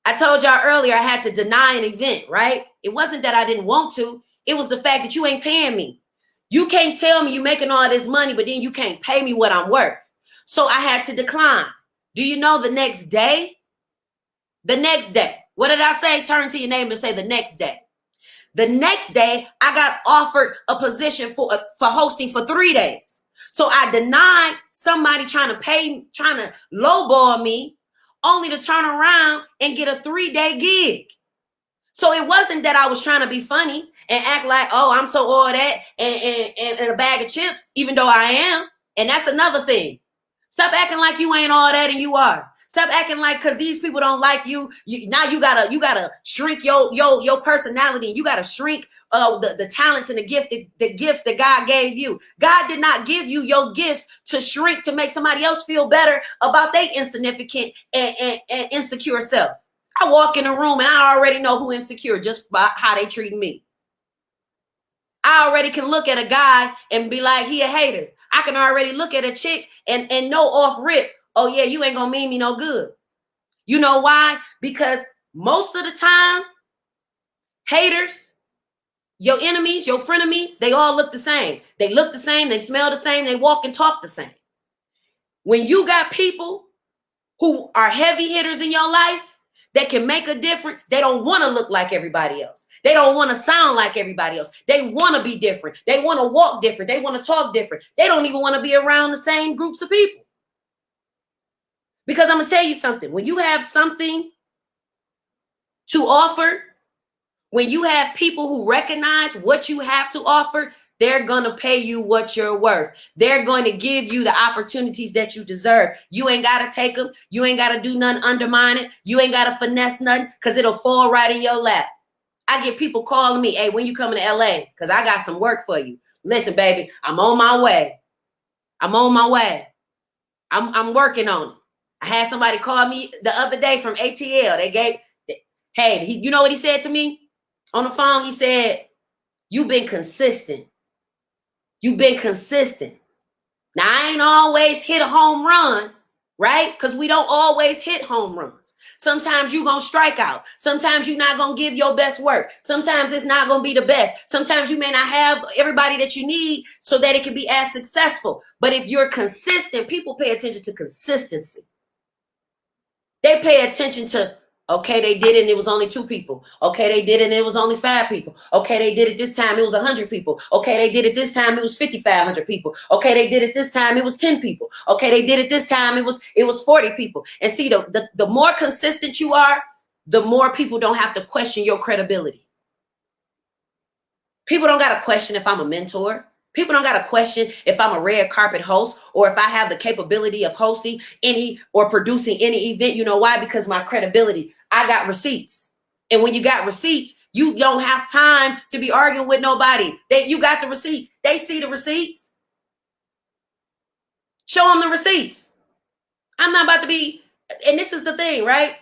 I told y'all earlier I had to deny an event, right? It wasn't that I didn't want to. It was the fact that you ain't paying me. You can't tell me you making all this money, but then you can't pay me what I'm worth. So I had to decline. Do you know the next day? The next day. What did I say? Turn to your neighbor and say the next day. The next day, I got offered a position for hosting for 3 days. So I denied somebody trying to lowball me, only to turn around and get a 3-day gig. So it wasn't that I was trying to be funny and act like, oh, I'm so all that and a bag of chips, even though I am. And that's another thing. Stop acting like you ain't all that and you are. Stop acting like because these people don't like you, now you gotta shrink your personality. You gotta shrink the talents and the gifts that God gave you. God did not give you your gifts to shrink to make somebody else feel better about their insignificant and insecure self. I walk in a room and I already know who insecure just by how they treat me. I already can look at a guy and be like, he a hater. I can already look at a chick and know off rip, oh yeah, you ain't gonna mean me no good. You know why? Because most of the time, haters, your enemies, your frenemies, they all look the same. They look the same, they smell the same, they walk and talk the same. When you got people who are heavy hitters in your life that can make a difference, they don't want to look like everybody else. They don't want to sound like everybody else. They want to be different. They want to walk different. They want to talk different. They don't even want to be around the same groups of people. Because I'm going to tell you something. When you have something to offer, when you have people who recognize what you have to offer, they're going to pay you what you're worth. They're going to give you the opportunities that you deserve. You ain't got to take them. You ain't got to do nothing, undermine it. You ain't got to finesse nothing because it'll fall right in your lap. I get people calling me, hey, when you coming to LA? Because I got some work for you. Listen, baby, I'm on my way. I'm on my way. I'm working on it. I had somebody call me the other day from ATL. You know what he said to me on the phone? He said, you've been consistent. You've been consistent. Now, I ain't always hit a home run, right? Because we don't always hit home runs. Sometimes you're going to strike out. Sometimes you're not going to give your best work. Sometimes it's not going to be the best. Sometimes you may not have everybody that you need so that it can be as successful. But if you're consistent, people pay attention to consistency. They pay attention to, okay, they did it and it was only 2 people. Okay, they did it and it was only 5 people. Okay, they did it this time, it was 100 people. Okay, they did it this time, it was 5,500 people. Okay, they did it this time, it was 10 people. Okay, they did it this time, it was 40 people. And see, the more consistent you are, the more people don't have to question your credibility. People don't got to question if I'm a mentor. People don't got to question if I'm a red carpet host or if I have the capability of hosting any or producing any event. You know why? Because my credibility. I got receipts. And when you got receipts, you don't have time to be arguing with nobody. You got the receipts. They see the receipts. Show them the receipts. I'm not about to be, and this is the thing, right?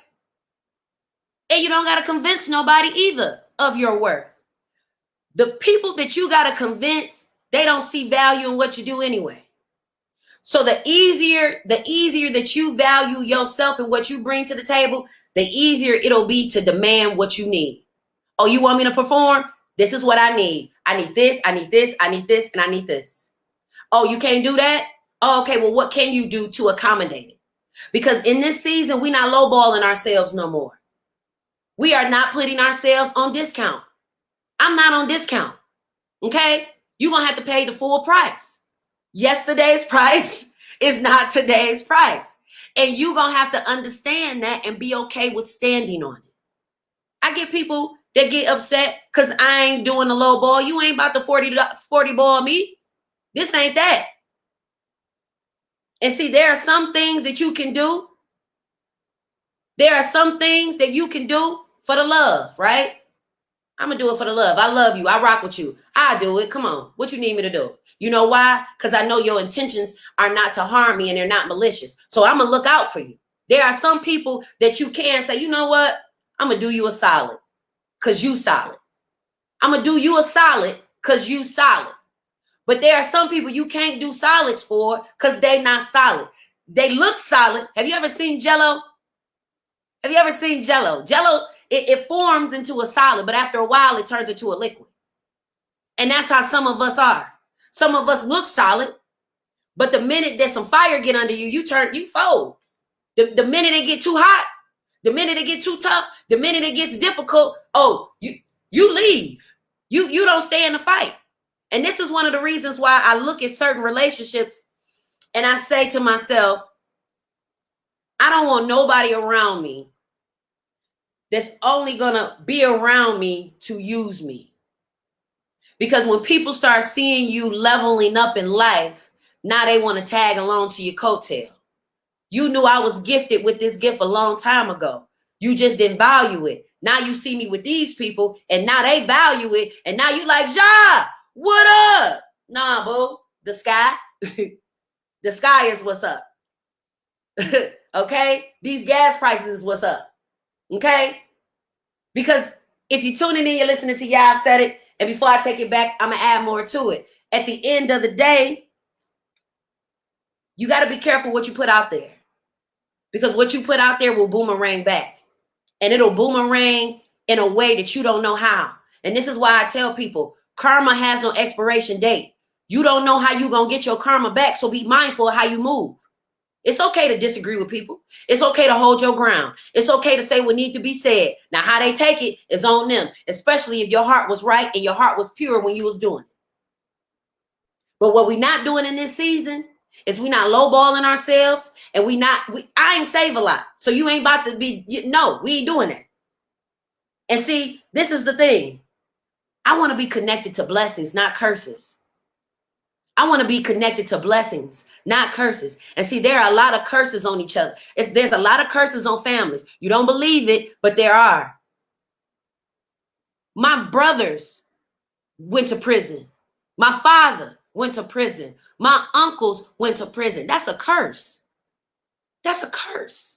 And you don't got to convince nobody either of your worth. The people that you got to convince, they don't see value in what you do anyway. So the easier that you value yourself and what you bring to the table, the easier it'll be to demand what you need. Oh, you want me to perform? This is what I need. I need this, I need this, I need this, and I need this. Oh, you can't do that? Oh, okay, well, what can you do to accommodate it? Because in this season, we're not lowballing ourselves no more. We are not putting ourselves on discount. I'm not on discount, okay? You're going to have to pay the full price. Yesterday's price is not today's price. And you're going to have to understand that and be okay with standing on it. I get people that get upset because I ain't doing the low ball. You ain't about to 40 ball me. This ain't that. And see, there are some things that you can do. There are some things that you can do for the love, right? I'm going to do it for the love. I love you. I rock with you. I do it. Come on. What you need me to do? You know why? Because I know your intentions are not to harm me and they're not malicious. So I'm going to look out for you. There are some people that you can say, you know what? I'm going to do you a solid because you solid. I'm going to do you a solid because you solid. But there are some people you can't do solids for because they not solid. They look solid. Have you ever seen Jell-O? Have you ever seen Jell-O? Jell-O, it forms into a solid, but after a while, it turns into a liquid. And that's how some of us are. Some of us look solid, but the minute that some fire get under you, you fold. The minute it get too hot, the minute it get too tough, the minute it gets difficult, oh, you leave. You don't stay in the fight. And this is one of the reasons why I look at certain relationships and I say to myself, I don't want nobody around me that's only going to be around me to use me. Because when people start seeing you leveling up in life, now they want to tag along to your coattail. You knew I was gifted with this gift a long time ago. You just didn't value it. Now you see me with these people, and now they value it, and now you like, Zsa, what up? Nah, boo, the sky. The sky is what's up. Okay? These gas prices is what's up. Okay? Because if you're tuning in, you're listening to I Said It, and before I take it back, I'm going to add more to it. At the end of the day, you got to be careful what you put out there. Because what you put out there will boomerang back. And it'll boomerang in a way that you don't know how. And this is why I tell people, karma has no expiration date. You don't know how you're going to get your karma back, so be mindful of how you move. It's okay to disagree with people. It's okay to hold your ground. It's okay to say what needs to be said. Now, how they take it is on them, especially if your heart was right and your heart was pure when you was doing it. But what we're not doing in this season is we not lowballing ourselves, and I ain't save a lot. So you ain't about to be, no, we ain't doing that. And see, this is the thing. I want to be connected to blessings, not curses. I want to be connected to blessings, not curses. And see, there are a lot of curses on each other. There's a lot of curses on families. You don't believe it, but there are. My brothers went to prison. My father went to prison. My uncles went to prison. That's a curse. That's a curse.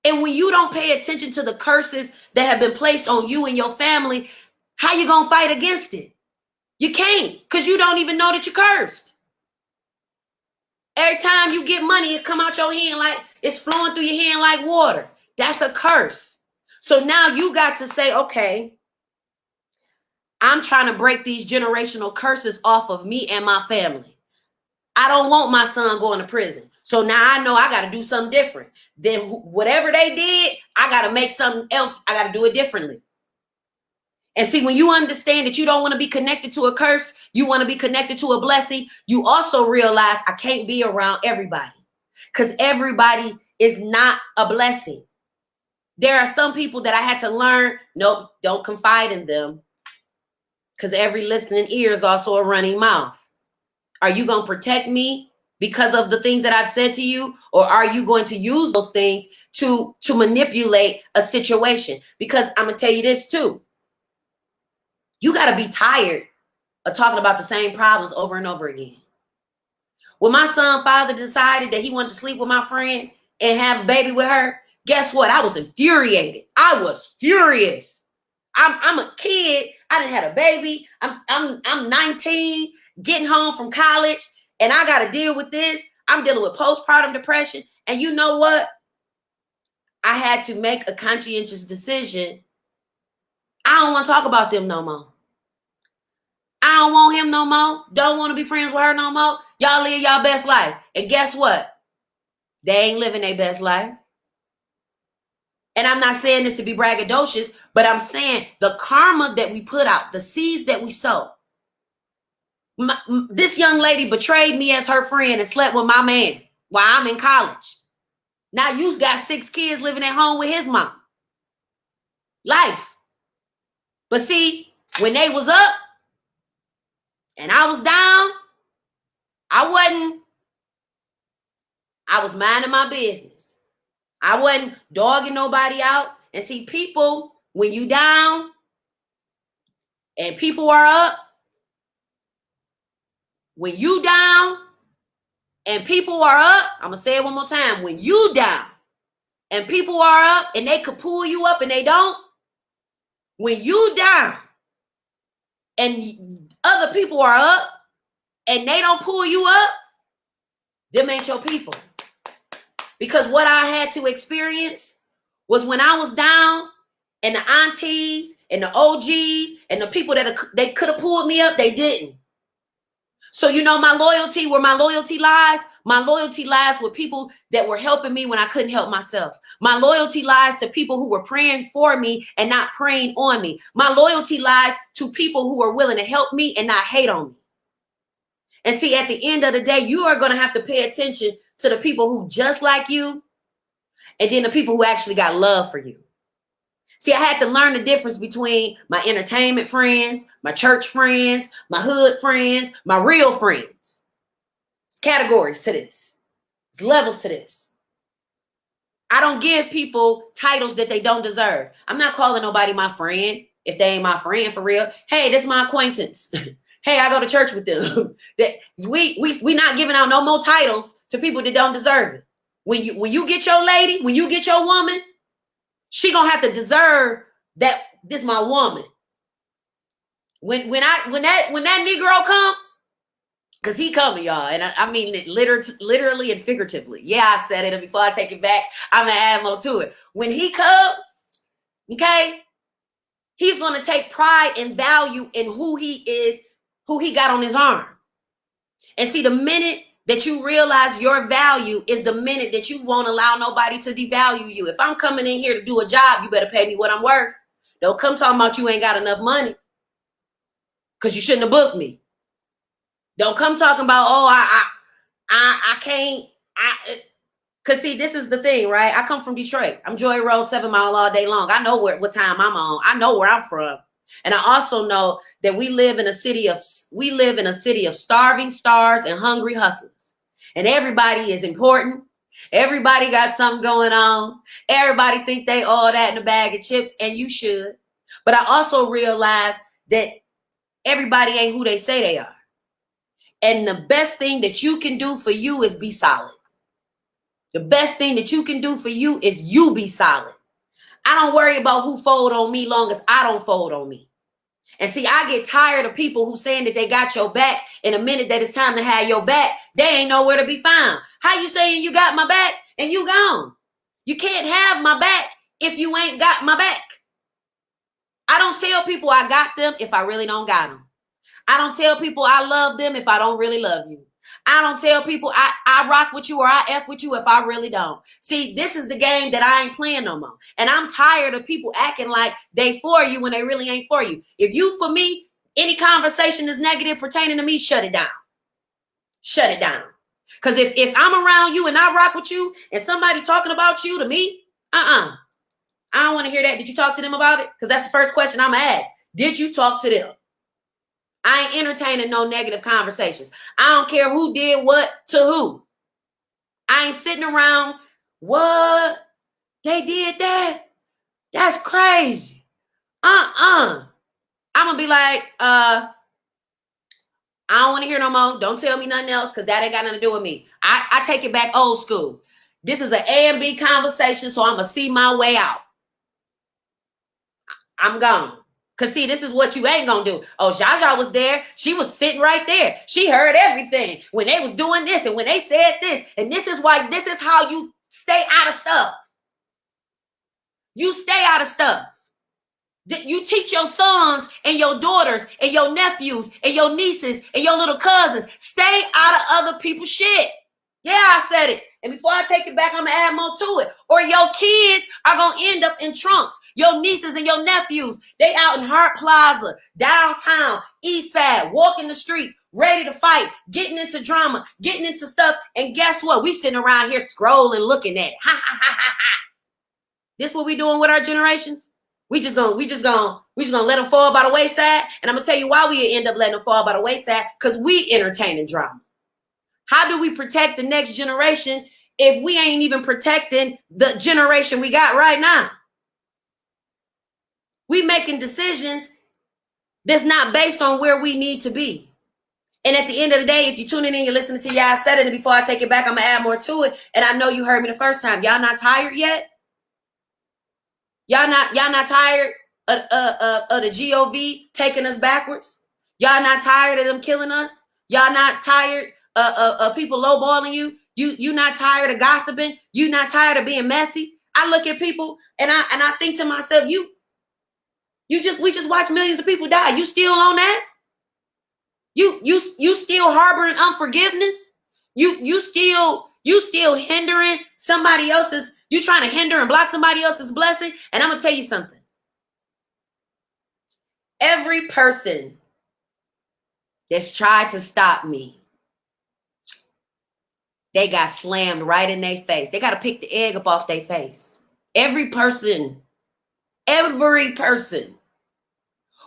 And when you don't pay attention to the curses that have been placed on you and your family, how you going to fight against it? You can't, because you don't even know that you're cursed. Every time you get money, it come out your hand like it's flowing through your hand like water. That's a curse. So now you got to say, okay, I'm trying to break these generational curses off of me and my family. I don't want my son going to prison. So now I know I got to do something different. Then whatever they did, I got to make something else. I got to do it differently. And see, when you understand that you don't want to be connected to a curse, you want to be connected to a blessing, you also realize I can't be around everybody, because everybody is not a blessing. There are some people that I had to learn, nope, don't confide in them, because every listening ear is also a running mouth. Are you going to protect me because of the things that I've said to you? Or are you going to use those things to manipulate a situation? Because I'm going to tell you this too. You got to be tired of talking about the same problems over and over again. When my son's father decided that he wanted to sleep with my friend and have a baby with her, guess what? I was infuriated. I was furious. I'm a kid. I done had a baby. I'm 19, getting home from college, and I got to deal with this. I'm dealing with postpartum depression. And you know what? I had to make a conscientious decision. I don't want to talk about them no more. I don't want him no more. Don't want to be friends with her no more. Y'all live y'all best life. And guess what? They ain't living their best life. And I'm not saying this to be braggadocious, but I'm saying the karma that we put out, the seeds that we sow. This young lady betrayed me as her friend and slept with my man while I'm in college. Now you got 6 kids living at home with his mom. Life. But see, when they was up and I was down, I was minding my business. I wasn't dogging nobody out. And see, people, when you down and people are up, when you down and people are up, I'm going to say it one more time. When you down and people are up and they could pull you up and they don't, when you down and other people are up and they don't pull you up, them ain't your people. Because what I had to experience was when I was down and the aunties and the OGs and the people that they could have pulled me up, they didn't. So you know my loyalty, where my loyalty lies? My loyalty lies with people that were helping me when I couldn't help myself. My loyalty lies to people who were praying for me and not praying on me. My loyalty lies to people who are willing to help me and not hate on me. And see, at the end of the day, you are going to have to pay attention to the people who just like you, and then the people who actually got love for you. See, I had to learn the difference between my entertainment friends, my church friends, my hood friends, my real friends. There's categories to this. There's levels to this. I don't give people titles that they don't deserve. I'm not calling nobody my friend if they ain't my friend for real. Hey, this is my acquaintance. Hey, I go to church with them. That we not giving out no more titles to people that don't deserve it. When you get your lady, when you get your woman, she gonna have to deserve that. This my woman. When that Negro come, because he coming, y'all, and I mean it literally and figuratively. Yeah, I said it, and before I take it back, I'm gonna add more to it. When he comes, okay, he's gonna take pride and value in who he is, who he got on his arm. And see, the minute that you realize your value is the minute that you won't allow nobody to devalue you. If I'm coming in here to do a job, you better pay me what I'm worth. Don't come talking about you ain't got enough money because you shouldn't have booked me. Don't come talking about, oh, I can't. Because see, this is the thing, right? I come from Detroit. I'm Joy Road, 7 Mile all day long. I know what time I'm on. I know where I'm from. And I also know that we live in a city of starving stars and hungry hustlers. And everybody is important. Everybody got something going on. Everybody think they all that in a bag of chips, and you should. But I also realize that everybody ain't who they say they are. And the best thing that you can do for you is be solid. The best thing that you can do for you is you be solid. I don't worry about who fold on me long as I don't fold on me. And see, I get tired of people who saying that they got your back, and a minute that it's time to have your back, they ain't nowhere to be found. How you saying you got my back and you gone? You can't have my back if you ain't got my back. I don't tell people I got them if I really don't got them. I don't tell people I love them if I don't really love you. I don't tell people I rock with you or I F with you if I really don't. See, this is the game that I ain't playing no more. And I'm tired of people acting like they for you when they really ain't for you. If you for me, any conversation is negative pertaining to me, shut it down. Shut it down. Because if I'm around you and I rock with you and somebody talking about you to me, I don't want to hear that. Did you talk to them about it? Because that's the first question I'm going to ask. Did you talk to them? I ain't entertaining no negative conversations. I don't care who did what to who. I ain't sitting around, what? They did that? That's crazy. I'm going to be like, I don't want to hear no more. Don't tell me nothing else because that ain't got nothing to do with me. I take it back old school. This is an A and B conversation, so I'm going to see my way out. I'm gone. Because, see, this is what you ain't going to do. Oh, Zsa Zsa was there. She was sitting right there. She heard everything when they was doing this and when they said this. And this is how you stay out of stuff. You stay out of stuff. You teach your sons and your daughters and your nephews and your nieces and your little cousins, stay out of other people's shit. Yeah, I said it. And before I take it back, I'm going to add more to it. Or your kids are going to end up in trunks. Your nieces and your nephews, they out in Hart Plaza, downtown, east side, walking the streets, ready to fight, getting into drama, getting into stuff. And guess what? We sitting around here scrolling, looking at it. Ha, ha, ha, ha, ha. This what we doing with our generations? We just gonna let them fall by the wayside. And I'm going to tell you why we end up letting them fall by the wayside. Because we entertaining drama. How do we protect the next generation if we ain't even protecting the generation we got right now? We making decisions that's not based on where we need to be. And at the end of the day, if you're tuning in, you're listening to I said it, and before I take it back, I'm going to add more to it. And I know you heard me the first time. Y'all not tired yet? Y'all not tired of the GOV taking us backwards? Y'all not tired of them killing us? Y'all not tired of people lowballing you? You not tired of gossiping? You not tired of being messy? I look at people and I think to myself, we just watch millions of people die. You still on that? You still harboring unforgiveness? You still hindering somebody else's, you trying to hinder and block somebody else's blessing? And I'm gonna tell you something. Every person that's tried to stop me, they got slammed right in their face. They got to pick the egg up off their face. Every person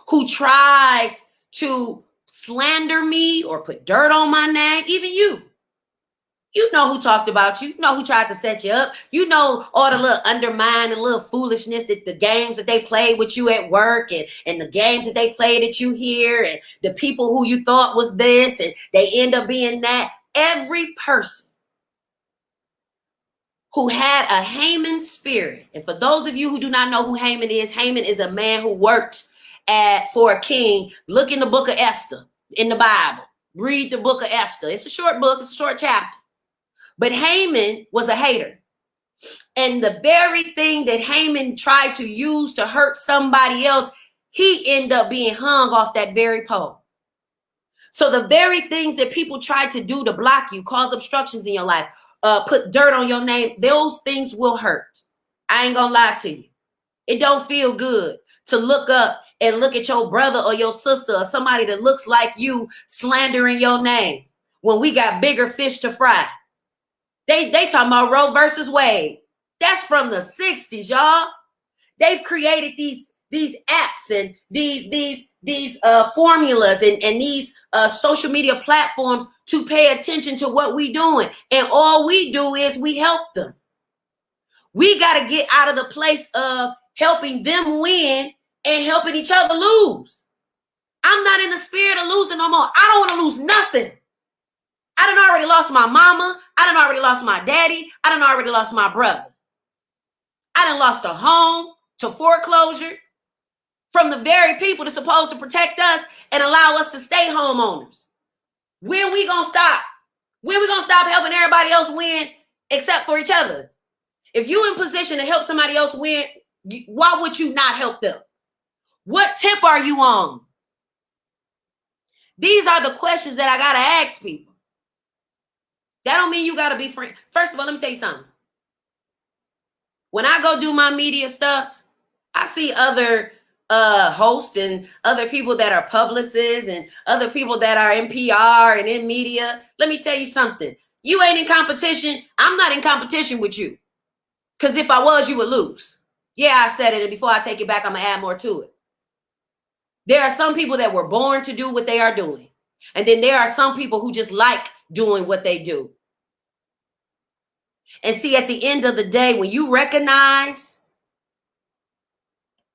who tried to slander me or put dirt on my name, even you. You know who talked about you. You know who tried to set you up. You know all the little undermining, little foolishness, that the games that they played with you at work, and the games that they played at you here, and the people who you thought was this and they end up being that. Every person who had a Haman spirit, and for those of you who do not know who Haman is a man who worked for a king. Look in the book of Esther in the Bible. Read the book of Esther. It's a short book. It's a short chapter. But Haman was a hater. And the very thing that Haman tried to use to hurt somebody else, he ended up being hung off that very pole. So the very things that people try to do to block you, cause obstructions in your life, put dirt on your name, those things will hurt. I ain't gonna lie to you. It don't feel good to look up and look at your brother or your sister or somebody that looks like you slandering your name when we got bigger fish to fry. They talking about Roe versus Wade. That's from the 60s, y'all. They've created these apps and these formulas and these social media platforms to pay attention to what we doing. And all we do is we help them. We got to get out of the place of helping them win and helping each other lose. I'm not in the spirit of losing no more. I don't want to lose nothing. I done already lost my mama. I done already lost my daddy. I done already lost my brother. I done lost a home to foreclosure from the very people that's supposed to protect us and allow us to stay homeowners. When we gonna stop? When we gonna stop helping everybody else win except for each other? If you in position to help somebody else win, why would you not help them? What tip are you on? These are the questions that I gotta ask people. That don't mean you gotta be friends. First of all, let me tell you something. When I go do my media stuff, I see other hosts and other people that are publicists and other people that are in PR and in media. Let me tell you something. You ain't in competition. I'm not in competition with you. Because if I was, you would lose. Yeah, I said it, and before I take it back, I'm going to add more to it. There are some people that were born to do what they are doing. And then there are some people who just like doing what they do. And see, at the end of the day, when you recognize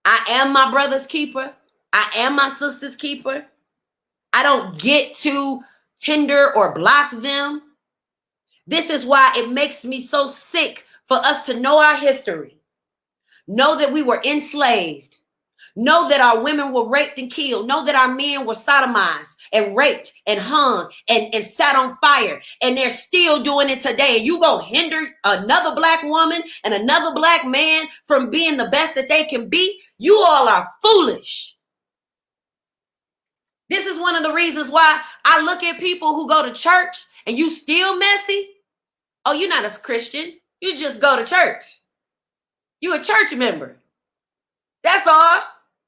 I am my brother's keeper, I am my sister's keeper, I don't get to hinder or block them. This is why it makes me so sick for us to know our history, know that we were enslaved, know that our women were raped and killed, know that our men were sodomized and raped and hung and sat on fire, and they're still doing it today. And you gonna hinder another black woman and another black man from being the best that they can be? You all are foolish. This is one of the reasons why I look at people who go to church and you still messy. Oh, you're not a Christian. You just go to church. You a church member. That's all.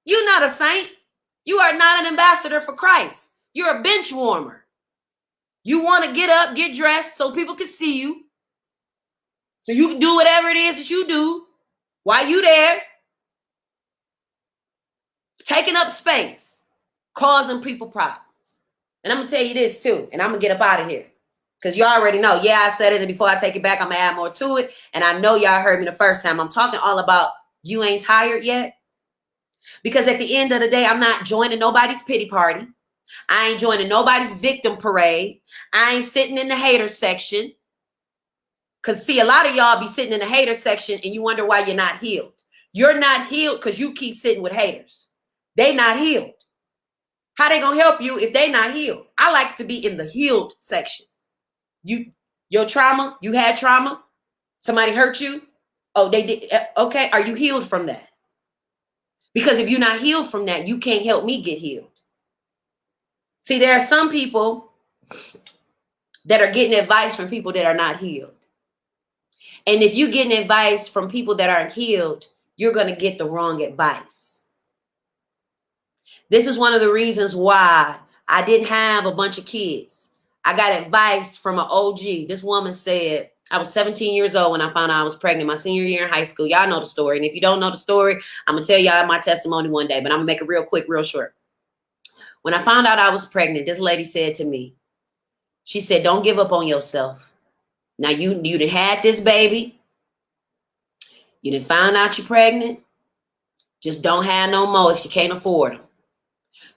You're not a saint. You are not an ambassador for Christ. You're a bench warmer. You want to get up, get dressed so people can see you. So you can do whatever it is that you do while you there. Taking up space, causing people problems. And I'm going to tell you this too, and I'm going to get up out of here. Because you already know, yeah, I said it, and before I take it back, I'm going to add more to it. And I know y'all heard me the first time. I'm talking all about you ain't tired yet. Because at the end of the day, I'm not joining nobody's pity party. I ain't joining nobody's victim parade. I ain't sitting in the hater section. Because, see, a lot of y'all be sitting in the hater section and you wonder why you're not healed. You're not healed because you keep sitting with haters. They not healed. How they going to help you if they not healed? I like to be in the healed section. Your trauma, you had trauma. Somebody hurt you. Oh, they did. Okay. Are you healed from that? Because if you're not healed from that, you can't help me get healed. See, there are some people that are getting advice from people that are not healed. And if you're getting advice from people that aren't healed, you're going to get the wrong advice. This is one of the reasons why I didn't have a bunch of kids. I got advice from an OG. This woman said, I was 17 years old when I found out I was pregnant, my senior year in high school. Y'all know the story. And if you don't know the story, I'm going to tell y'all my testimony one day, but I'm going to make it real quick, real short. When I found out I was pregnant, this lady said to me, she said, don't give up on yourself. Now you done had this baby. You done found out you're pregnant. Just don't have no more if you can't afford them.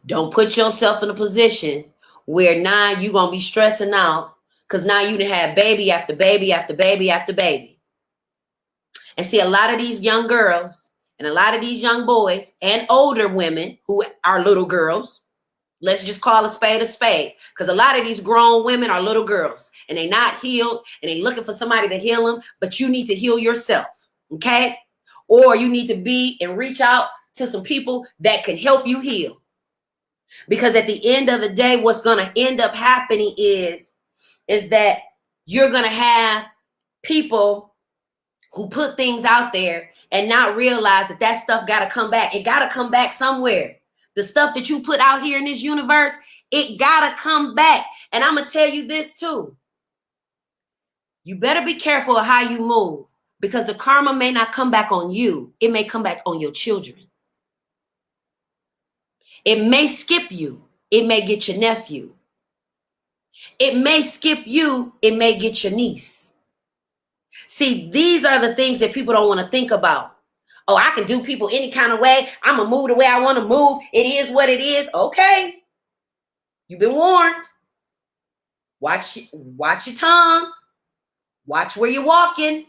Don't put yourself in a position where now you're going to be stressing out because now you done had baby after baby after baby after baby. And see, a lot of these young girls and a lot of these young boys and older women who are little girls, let's just call a spade, because a lot of these grown women are little girls and they not healed and they looking for somebody to heal them, but you need to heal yourself, okay? Or you need to be and reach out to some people that can help you heal. Because at the end of the day, what's going to end up happening is that you're going to have people who put things out there and not realize that that stuff got to come back. It got to come back somewhere. The stuff that you put out here in this universe, it got to come back. And I'm going to tell you this too. You better be careful of how you move because the karma may not come back on you. It may come back on your children. It may skip you. It may get your nephew. It may skip you. It may get your niece. See, these are the things that people don't want to think about. Oh, I can do people any kind of way. I'm going to move the way I want to move. It is what it is. Okay. You've been warned. Watch your tongue. Watch where you're walking.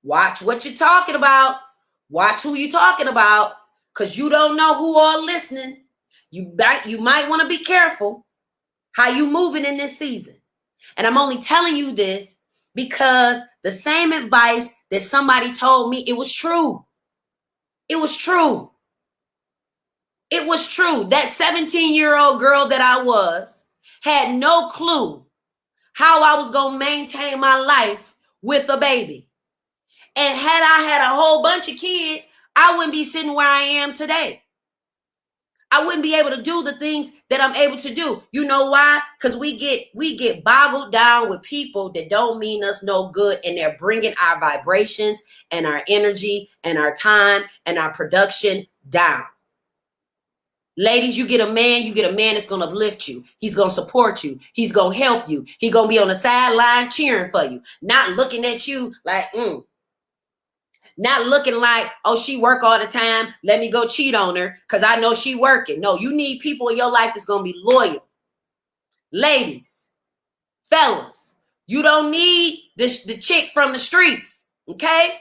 Watch what you're talking about. Watch who you're talking about because you don't know who all listening. You might want to be careful how you moving in this season. And I'm only telling you this because the same advice that somebody told me, it was true. It was true. It was true. That 17-year-old girl that I was had no clue how I was going to maintain my life with a baby. And had I had a whole bunch of kids, I wouldn't be sitting where I am today. I wouldn't be able to do the things that I'm able to do. You know why? Because we get boggled down with people that don't mean us no good, and they're bringing our vibrations and our energy and our time and our production down. Ladies, you get a man that's going to uplift you. He's going to support you. He's going to help you. He's going to be on the sideline cheering for you, not looking at you like, Not looking like, oh, she work all the time. Let me go cheat on her because I know she working. No, you need people in your life that's going to be loyal. Ladies, fellas, you don't need the chick from the streets, okay?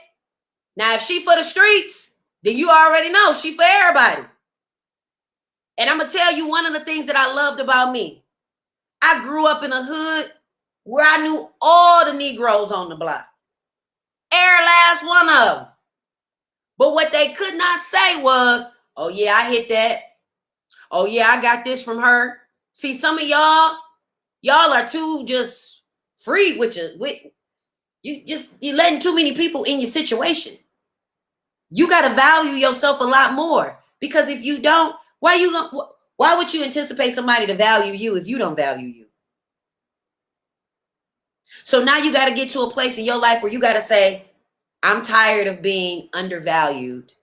Now, if she for the streets, then you already know she for everybody. And I'm going to tell you one of the things that I loved about me. I grew up in a hood where I knew all the Negroes on the block. Every last one of them. But what they could not say was, oh, yeah, I hit that. Oh, yeah, I got this from her. See, some of y'all are too just free with you letting too many people in your situation. You got to value yourself a lot more. Because if you don't, why would you anticipate somebody to value you if you don't value you? So now you got to get to a place in your life where you got to say, I'm tired of being undervalued.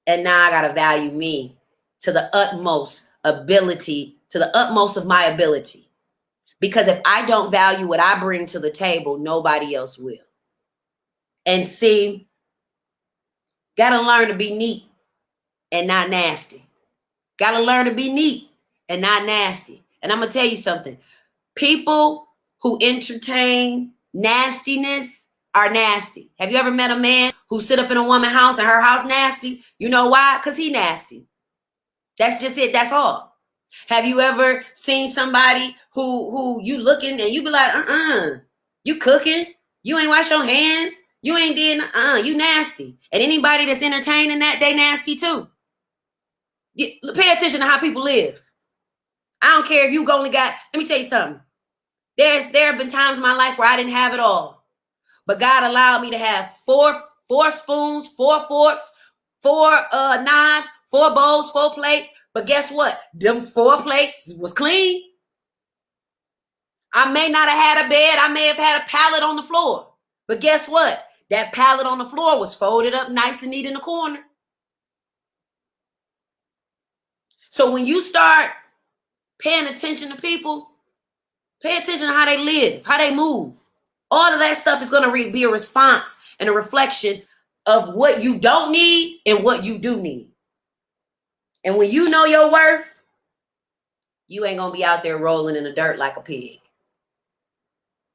And now I got to value me to the utmost ability, to the utmost of my ability. Because if I don't value what I bring to the table, nobody else will. And see, got to learn to be neat and not nasty. Got to learn to be neat and not nasty. And I'm going to tell you something. People who entertain nastiness are nasty. Have you ever met a man who sit up in a woman's house and her house nasty? You know why? Because he nasty. That's just it. That's all. Have you ever seen somebody who you looking and you be like, you cooking? You ain't wash your hands? You ain't did, you nasty. And anybody that's entertaining that, they nasty too. Pay attention to how people live. I don't care if you only got, let me tell you something. There have been times in my life where I didn't have it all. But God allowed me to have four spoons, 4 forks, 4 knives, 4 bowls, 4 plates. But guess what? Them 4 plates was clean. I may not have had a bed. I may have had a pallet on the floor. But guess what? That pallet on the floor was folded up nice and neat in the corner. So when you start paying attention to people, pay attention to how they live, how they move. All of that stuff is going to be a response and a reflection of what you don't need and what you do need. And when you know your worth, you ain't going to be out there rolling in the dirt like a pig.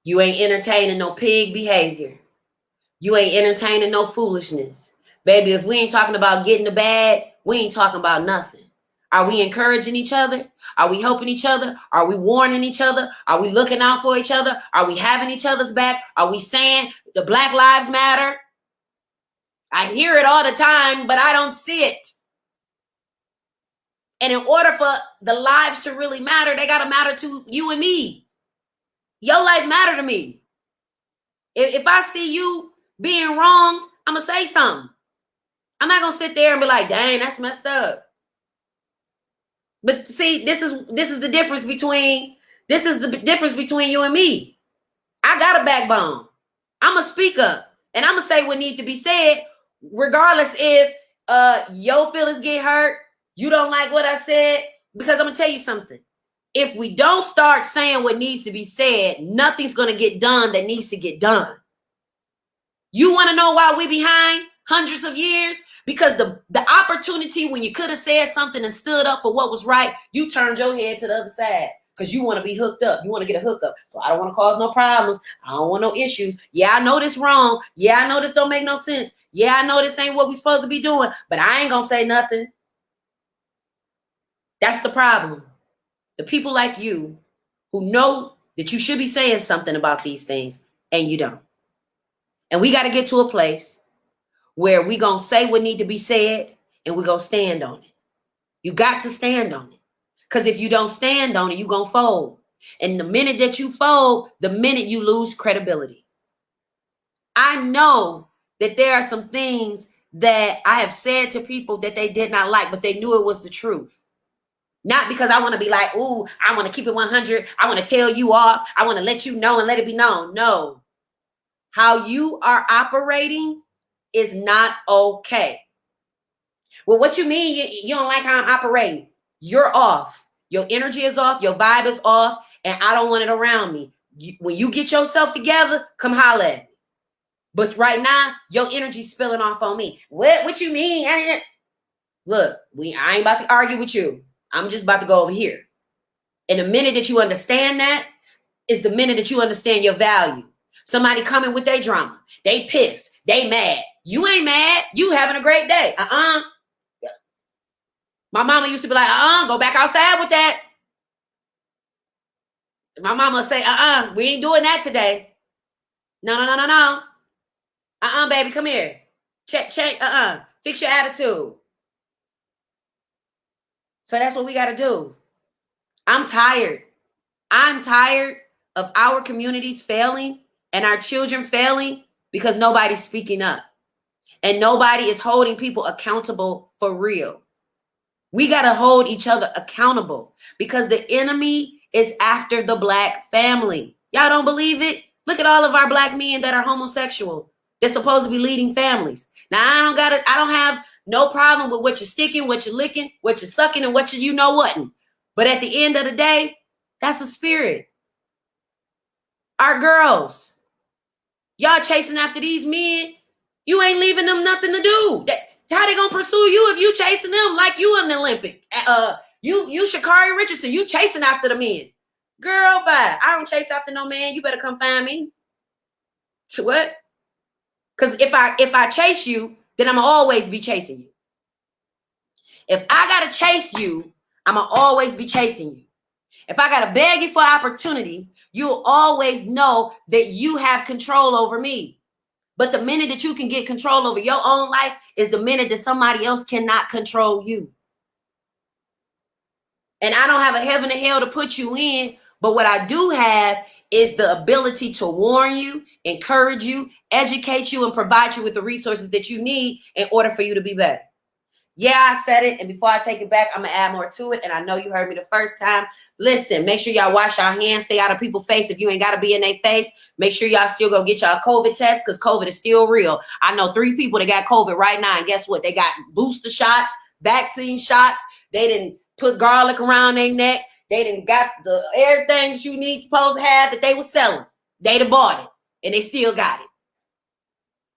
You ain't entertaining no pig behavior. You ain't entertaining no foolishness. Baby, if we ain't talking about getting the bag, we ain't talking about nothing. Are we encouraging each other? Are we helping each other? Are we warning each other? Are we looking out for each other? Are we having each other's back? Are we saying the Black Lives Matter? I hear it all the time, but I don't see it. And in order for the lives to really matter, they got to matter to you and me. Your life matter to me. If I see you being wronged, I'm going to say something. I'm not going to sit there and be like, dang, that's messed up. But see, this is the difference between you and me. I got a backbone. I'm going to speak up and I'm going to say what needs to be said, regardless if your feelings get hurt, you don't like what I said, because I'm going to tell you something. If we don't start saying what needs to be said, nothing's going to get done that needs to get done. You want to know why we behind hundreds of years? Because the opportunity when you could have said something and stood up for what was right, you turned your head to the other side because you want to be hooked up. You want to get a hookup. So I don't want to cause no problems. I don't want no issues. Yeah, I know this wrong. Yeah, I know this don't make no sense. Yeah, I know this ain't what we supposed to be doing, but I ain't going to say nothing. That's the problem. The people like you who know that you should be saying something about these things and you don't. And we got to get to a place where we going to say what need to be said and we going to stand on it. You got to stand on it. Because if you don't stand on it, you going to fold. And the minute that you fold, the minute you lose credibility. I know that there are some things that I have said to people that they did not like, but they knew it was the truth. Not because I want to be like, ooh, I want to keep it 100. I want to tell you off. I want to let you know and let it be known. No. How you are operating is not okay. Well, what you mean you don't like how I'm operating? You're off. Your energy is off. Your vibe is off. And I don't want it around me. When you get yourself together, come holler at me. But right now, your energy's spilling off on me. What you mean? Look, I ain't about to argue with you. I'm just about to go over here. And the minute that you understand that is the minute that you understand your value. Somebody coming with their drama. They pissed. They mad. You ain't mad. You having a great day. My mama used to be like, go back outside with that. My mama say, we ain't doing that today. No. Baby, come here. Check, fix your attitude. So that's what we got to do. I'm tired. I'm tired of our communities failing and our children failing because nobody's speaking up. And nobody is holding people accountable for real. We got to hold each other accountable because the enemy is after the Black family. Y'all don't believe it? Look at all of our Black men that are homosexual. They're supposed to be leading families. Now, I don't have no problem with what you're sticking, what you're licking, what you're sucking, and what you know whatn't. But at the end of the day, that's a spirit. Our girls, y'all chasing after these men, you ain't leaving them nothing to do. How they gonna pursue you if you chasing them like you in the Olympic? You Sha'Carri Richardson, you chasing after the men. Girl, bye. I don't chase after no man. You better come find me. To what? Because if I chase you, then I'm going to always be chasing you. If I got to chase you, I'm going to always be chasing you. If I got to beg you for opportunity, you'll always know that you have control over me. But the minute that you can get control over your own life is the minute that somebody else cannot control you. And I don't have a heaven and hell to put you in, but what I do have is the ability to warn you, encourage you, educate you, and provide you with the resources that you need in order for you to be better. Yeah, I said it, and before I take it back, I'm going to add more to it, and I know you heard me the first time. Listen, make sure y'all wash your hands, stay out of people's face. If you ain't got to be in their face, make sure y'all still go get y'all COVID test because COVID is still real. I know 3 people that got COVID right now, and guess what? They got booster shots, vaccine shots. They didn't put garlic around their neck. They didn't got the everything that you need supposed to have that they were selling. They done bought it. and they still got it.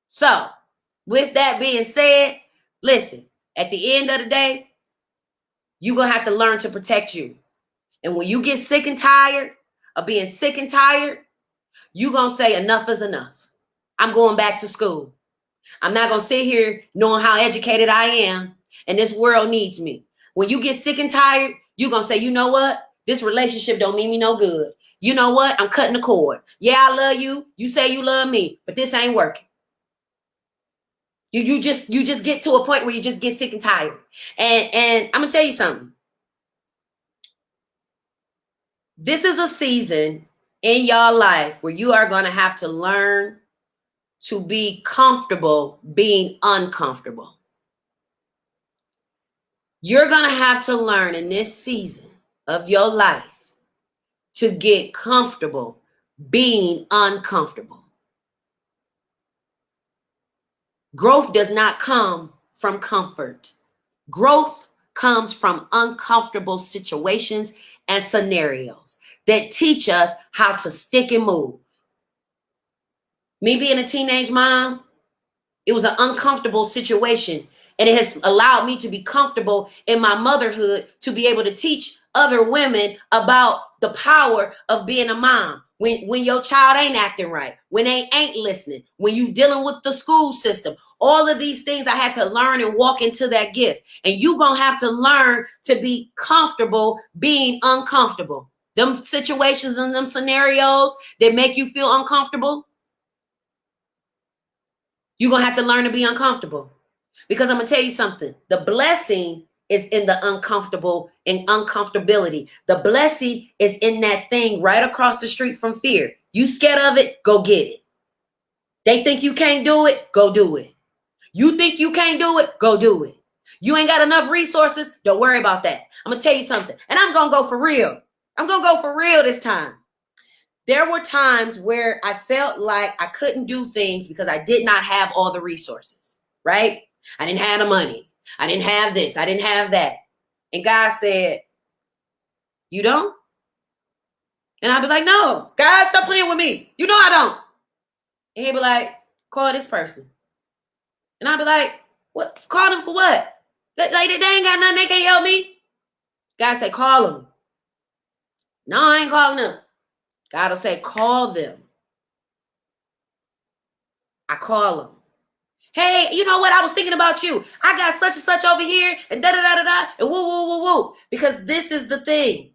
So, with that being said, listen, at the end of the day, you're going to have to learn to protect you. And when you get sick and tired of being sick and tired, you're going to say enough is enough. I'm going back to school. I'm not going to sit here knowing how educated I am and this world needs me. When you get sick and tired, you're going to say, you know what? This relationship don't mean me no good. You know what? I'm cutting the cord. Yeah, I love you. You say you love me, but this ain't working. You just get to a point where you just get sick and tired. And I'm going to tell you something. This is a season in your life where you are going to have to learn to be comfortable being uncomfortable. You're going to have to learn in this season of your life to get comfortable being uncomfortable. Growth does not come from comfort. Growth comes from uncomfortable situations and scenarios that teach us how to stick and move. Me being a teenage mom, it was an uncomfortable situation, and it has allowed me to be comfortable in my motherhood to be able to teach other women about the power of being a mom. When your child ain't acting right, when they ain't listening, when you dealing with the school system, all of these things I had to learn and walk into that gift. And you gonna have to learn to be comfortable being uncomfortable. Them situations and them scenarios that make you feel uncomfortable, you're gonna have to learn to be uncomfortable. Because I'm gonna tell you something. The blessing is in the uncomfortable and uncomfortability. The blessing is in that thing right across the street from fear. You scared of it? Go get it. They think you can't do it? Go do it. You think you can't do it? Go do it. You ain't got enough resources? Don't worry about that. I'm going to tell you something. And I'm going to go for real. I'm going to go for real this time. There were times where I felt like I couldn't do things because I did not have all the resources, right? I didn't have the money. I didn't have this. I didn't have that. And God said, you don't? And I'd be like, no, God, stop playing with me. You know I don't. And he'd be like, call this person. And I'd be like, what? Call them for what? Like, they ain't got nothing. They can't help me. God say, call them. No, I ain't calling them. God will say, call them. I call them. Hey, you know what? I was thinking about you. I got such and such over here and da-da-da-da-da and woo. Because this is the thing.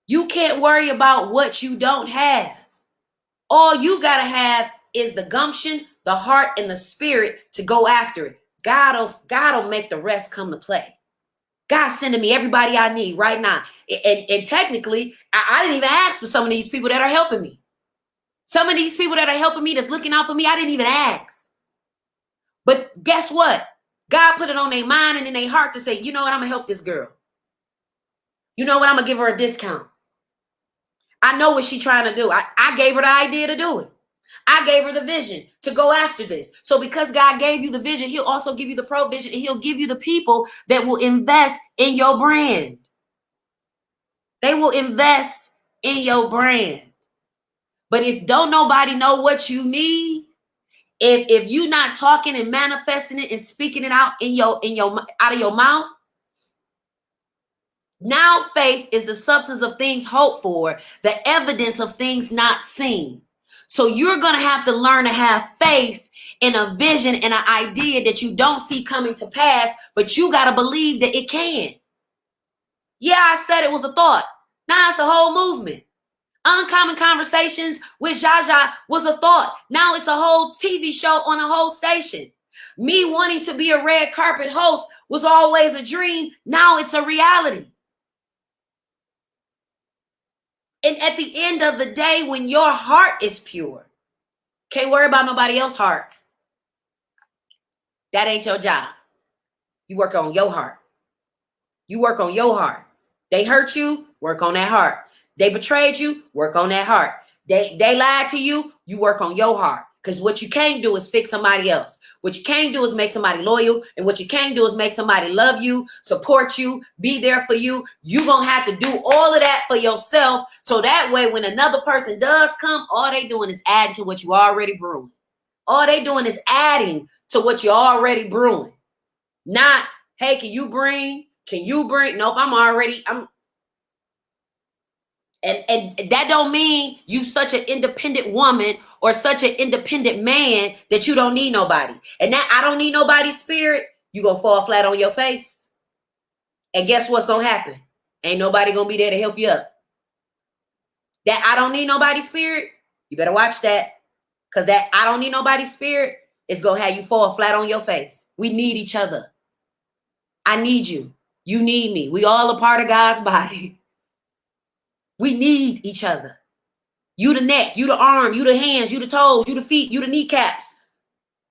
You can't worry about what you don't have. All you got to have is the gumption, the heart, and the spirit to go after it. God'll make the rest come to play. God's sending me everybody I need right now. And technically, I didn't even ask for some of these people that are helping me. Some of these people that are helping me, that's looking out for me, I didn't even ask. But guess what? God put it on their mind and in their heart to say, you know what? I'm going to help this girl. You know what? I'm going to give her a discount. I know what she's trying to do. I gave her the idea to do it. I gave her the vision to go after this. So because God gave you the vision, he'll also give you the provision, and he'll give you the people that will invest in your brand. They will invest in your brand. But if don't nobody know what you need, if you're not talking and manifesting it and speaking it out out of your mouth, now faith is the substance of things hoped for, the evidence of things not seen. So you're going to have to learn to have faith in a vision and an idea that you don't see coming to pass, but you got to believe that it can. Yeah, I said it was a thought. Now it's a whole movement. Uncommon Conversations with Zsa Zsa was a thought. Now it's a whole TV show on a whole station. Me wanting to be a red carpet host was always a dream. Now it's a reality. And at the end of the day, when your heart is pure, can't worry about nobody else's heart. That ain't your job. You work on your heart. You work on your heart. They hurt you, work on that heart. They betrayed you, work on that heart. They lied to you, you work on your heart. Because what you can't do is fix somebody else. What you can't do is make somebody loyal. And what you can't do is make somebody love you, support you, be there for you. You're going to have to do all of that for yourself. So that way, when another person does come, all they doing is adding to what you already brewing. All they doing is adding to what you're already brewing. Not, hey, can you bring? Nope, And that don't mean you such an independent woman or such an independent man that you don't need nobody. And that I don't need nobody's spirit, you gonna fall flat on your face. And guess what's gonna happen? Ain't nobody gonna be there to help you up. That I don't need nobody's spirit, you better watch that. Because that I don't need nobody's spirit is gonna have you fall flat on your face. We need each other. I need you. You need me. We all a part of God's body. We need each other. You the neck, you the arm, you the hands, you the toes, you the feet, you the kneecaps.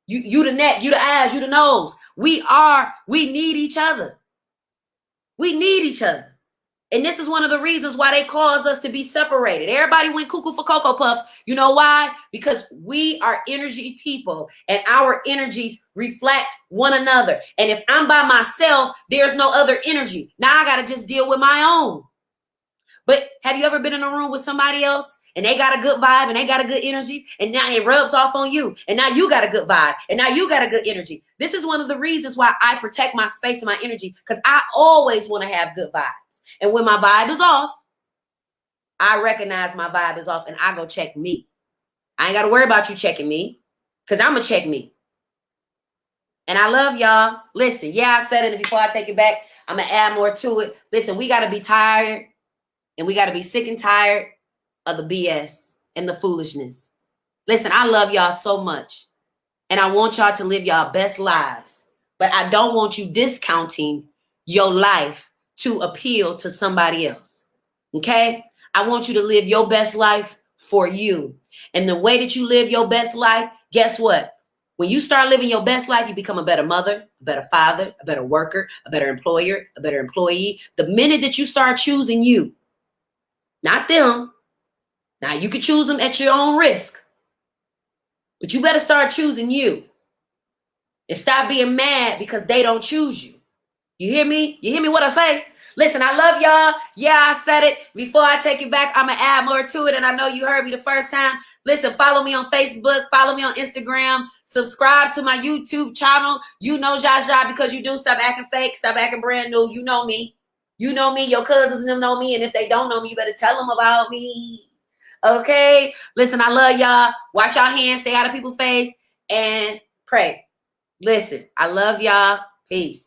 You the neck, you the eyes, you the nose. We need each other. We need each other. And this is one of the reasons why they cause us to be separated. Everybody went cuckoo for Cocoa Puffs. You know why? Because we are energy people and our energies reflect one another. And if I'm by myself, there's no other energy. Now I got to just deal with my own. But have you ever been in a room with somebody else and they got a good vibe and they got a good energy and now it rubs off on you and now you got a good vibe and now you got a good energy? This is one of the reasons why I protect my space and my energy, because I always want to have good vibes. And when my vibe is off, I recognize my vibe is off and I go check me. I ain't got to worry about you checking me because I'm going to check me. And I love y'all. Listen, yeah, I said it before I take it back. I'm going to add more to it. Listen, we got to be tired. And we got to be sick and tired of the BS and the foolishness. Listen, I love y'all so much. And I want y'all to live y'all best lives. But I don't want you discounting your life to appeal to somebody else. Okay? I want you to live your best life for you. And the way that you live your best life, guess what? When you start living your best life, you become a better mother, a better father, a better worker, a better employer, a better employee. The minute that you start choosing you, not them. Now, you can choose them at your own risk. But you better start choosing you. And stop being mad because they don't choose you. You hear me? You hear me what I say? Listen, I love y'all. Yeah, I said it. Before I take it back, I'm going to add more to it. And I know you heard me the first time. Listen, follow me on Facebook. Follow me on Instagram. Subscribe to my YouTube channel. You know Zsa Zsa because you do. Stop acting fake. Stop acting brand new. You know me. You know me, your cousins and them know me, and if they don't know me, you better tell them about me. Okay? Listen, I love y'all. Wash your hands, stay out of people's face, and pray. Listen, I love y'all. Peace.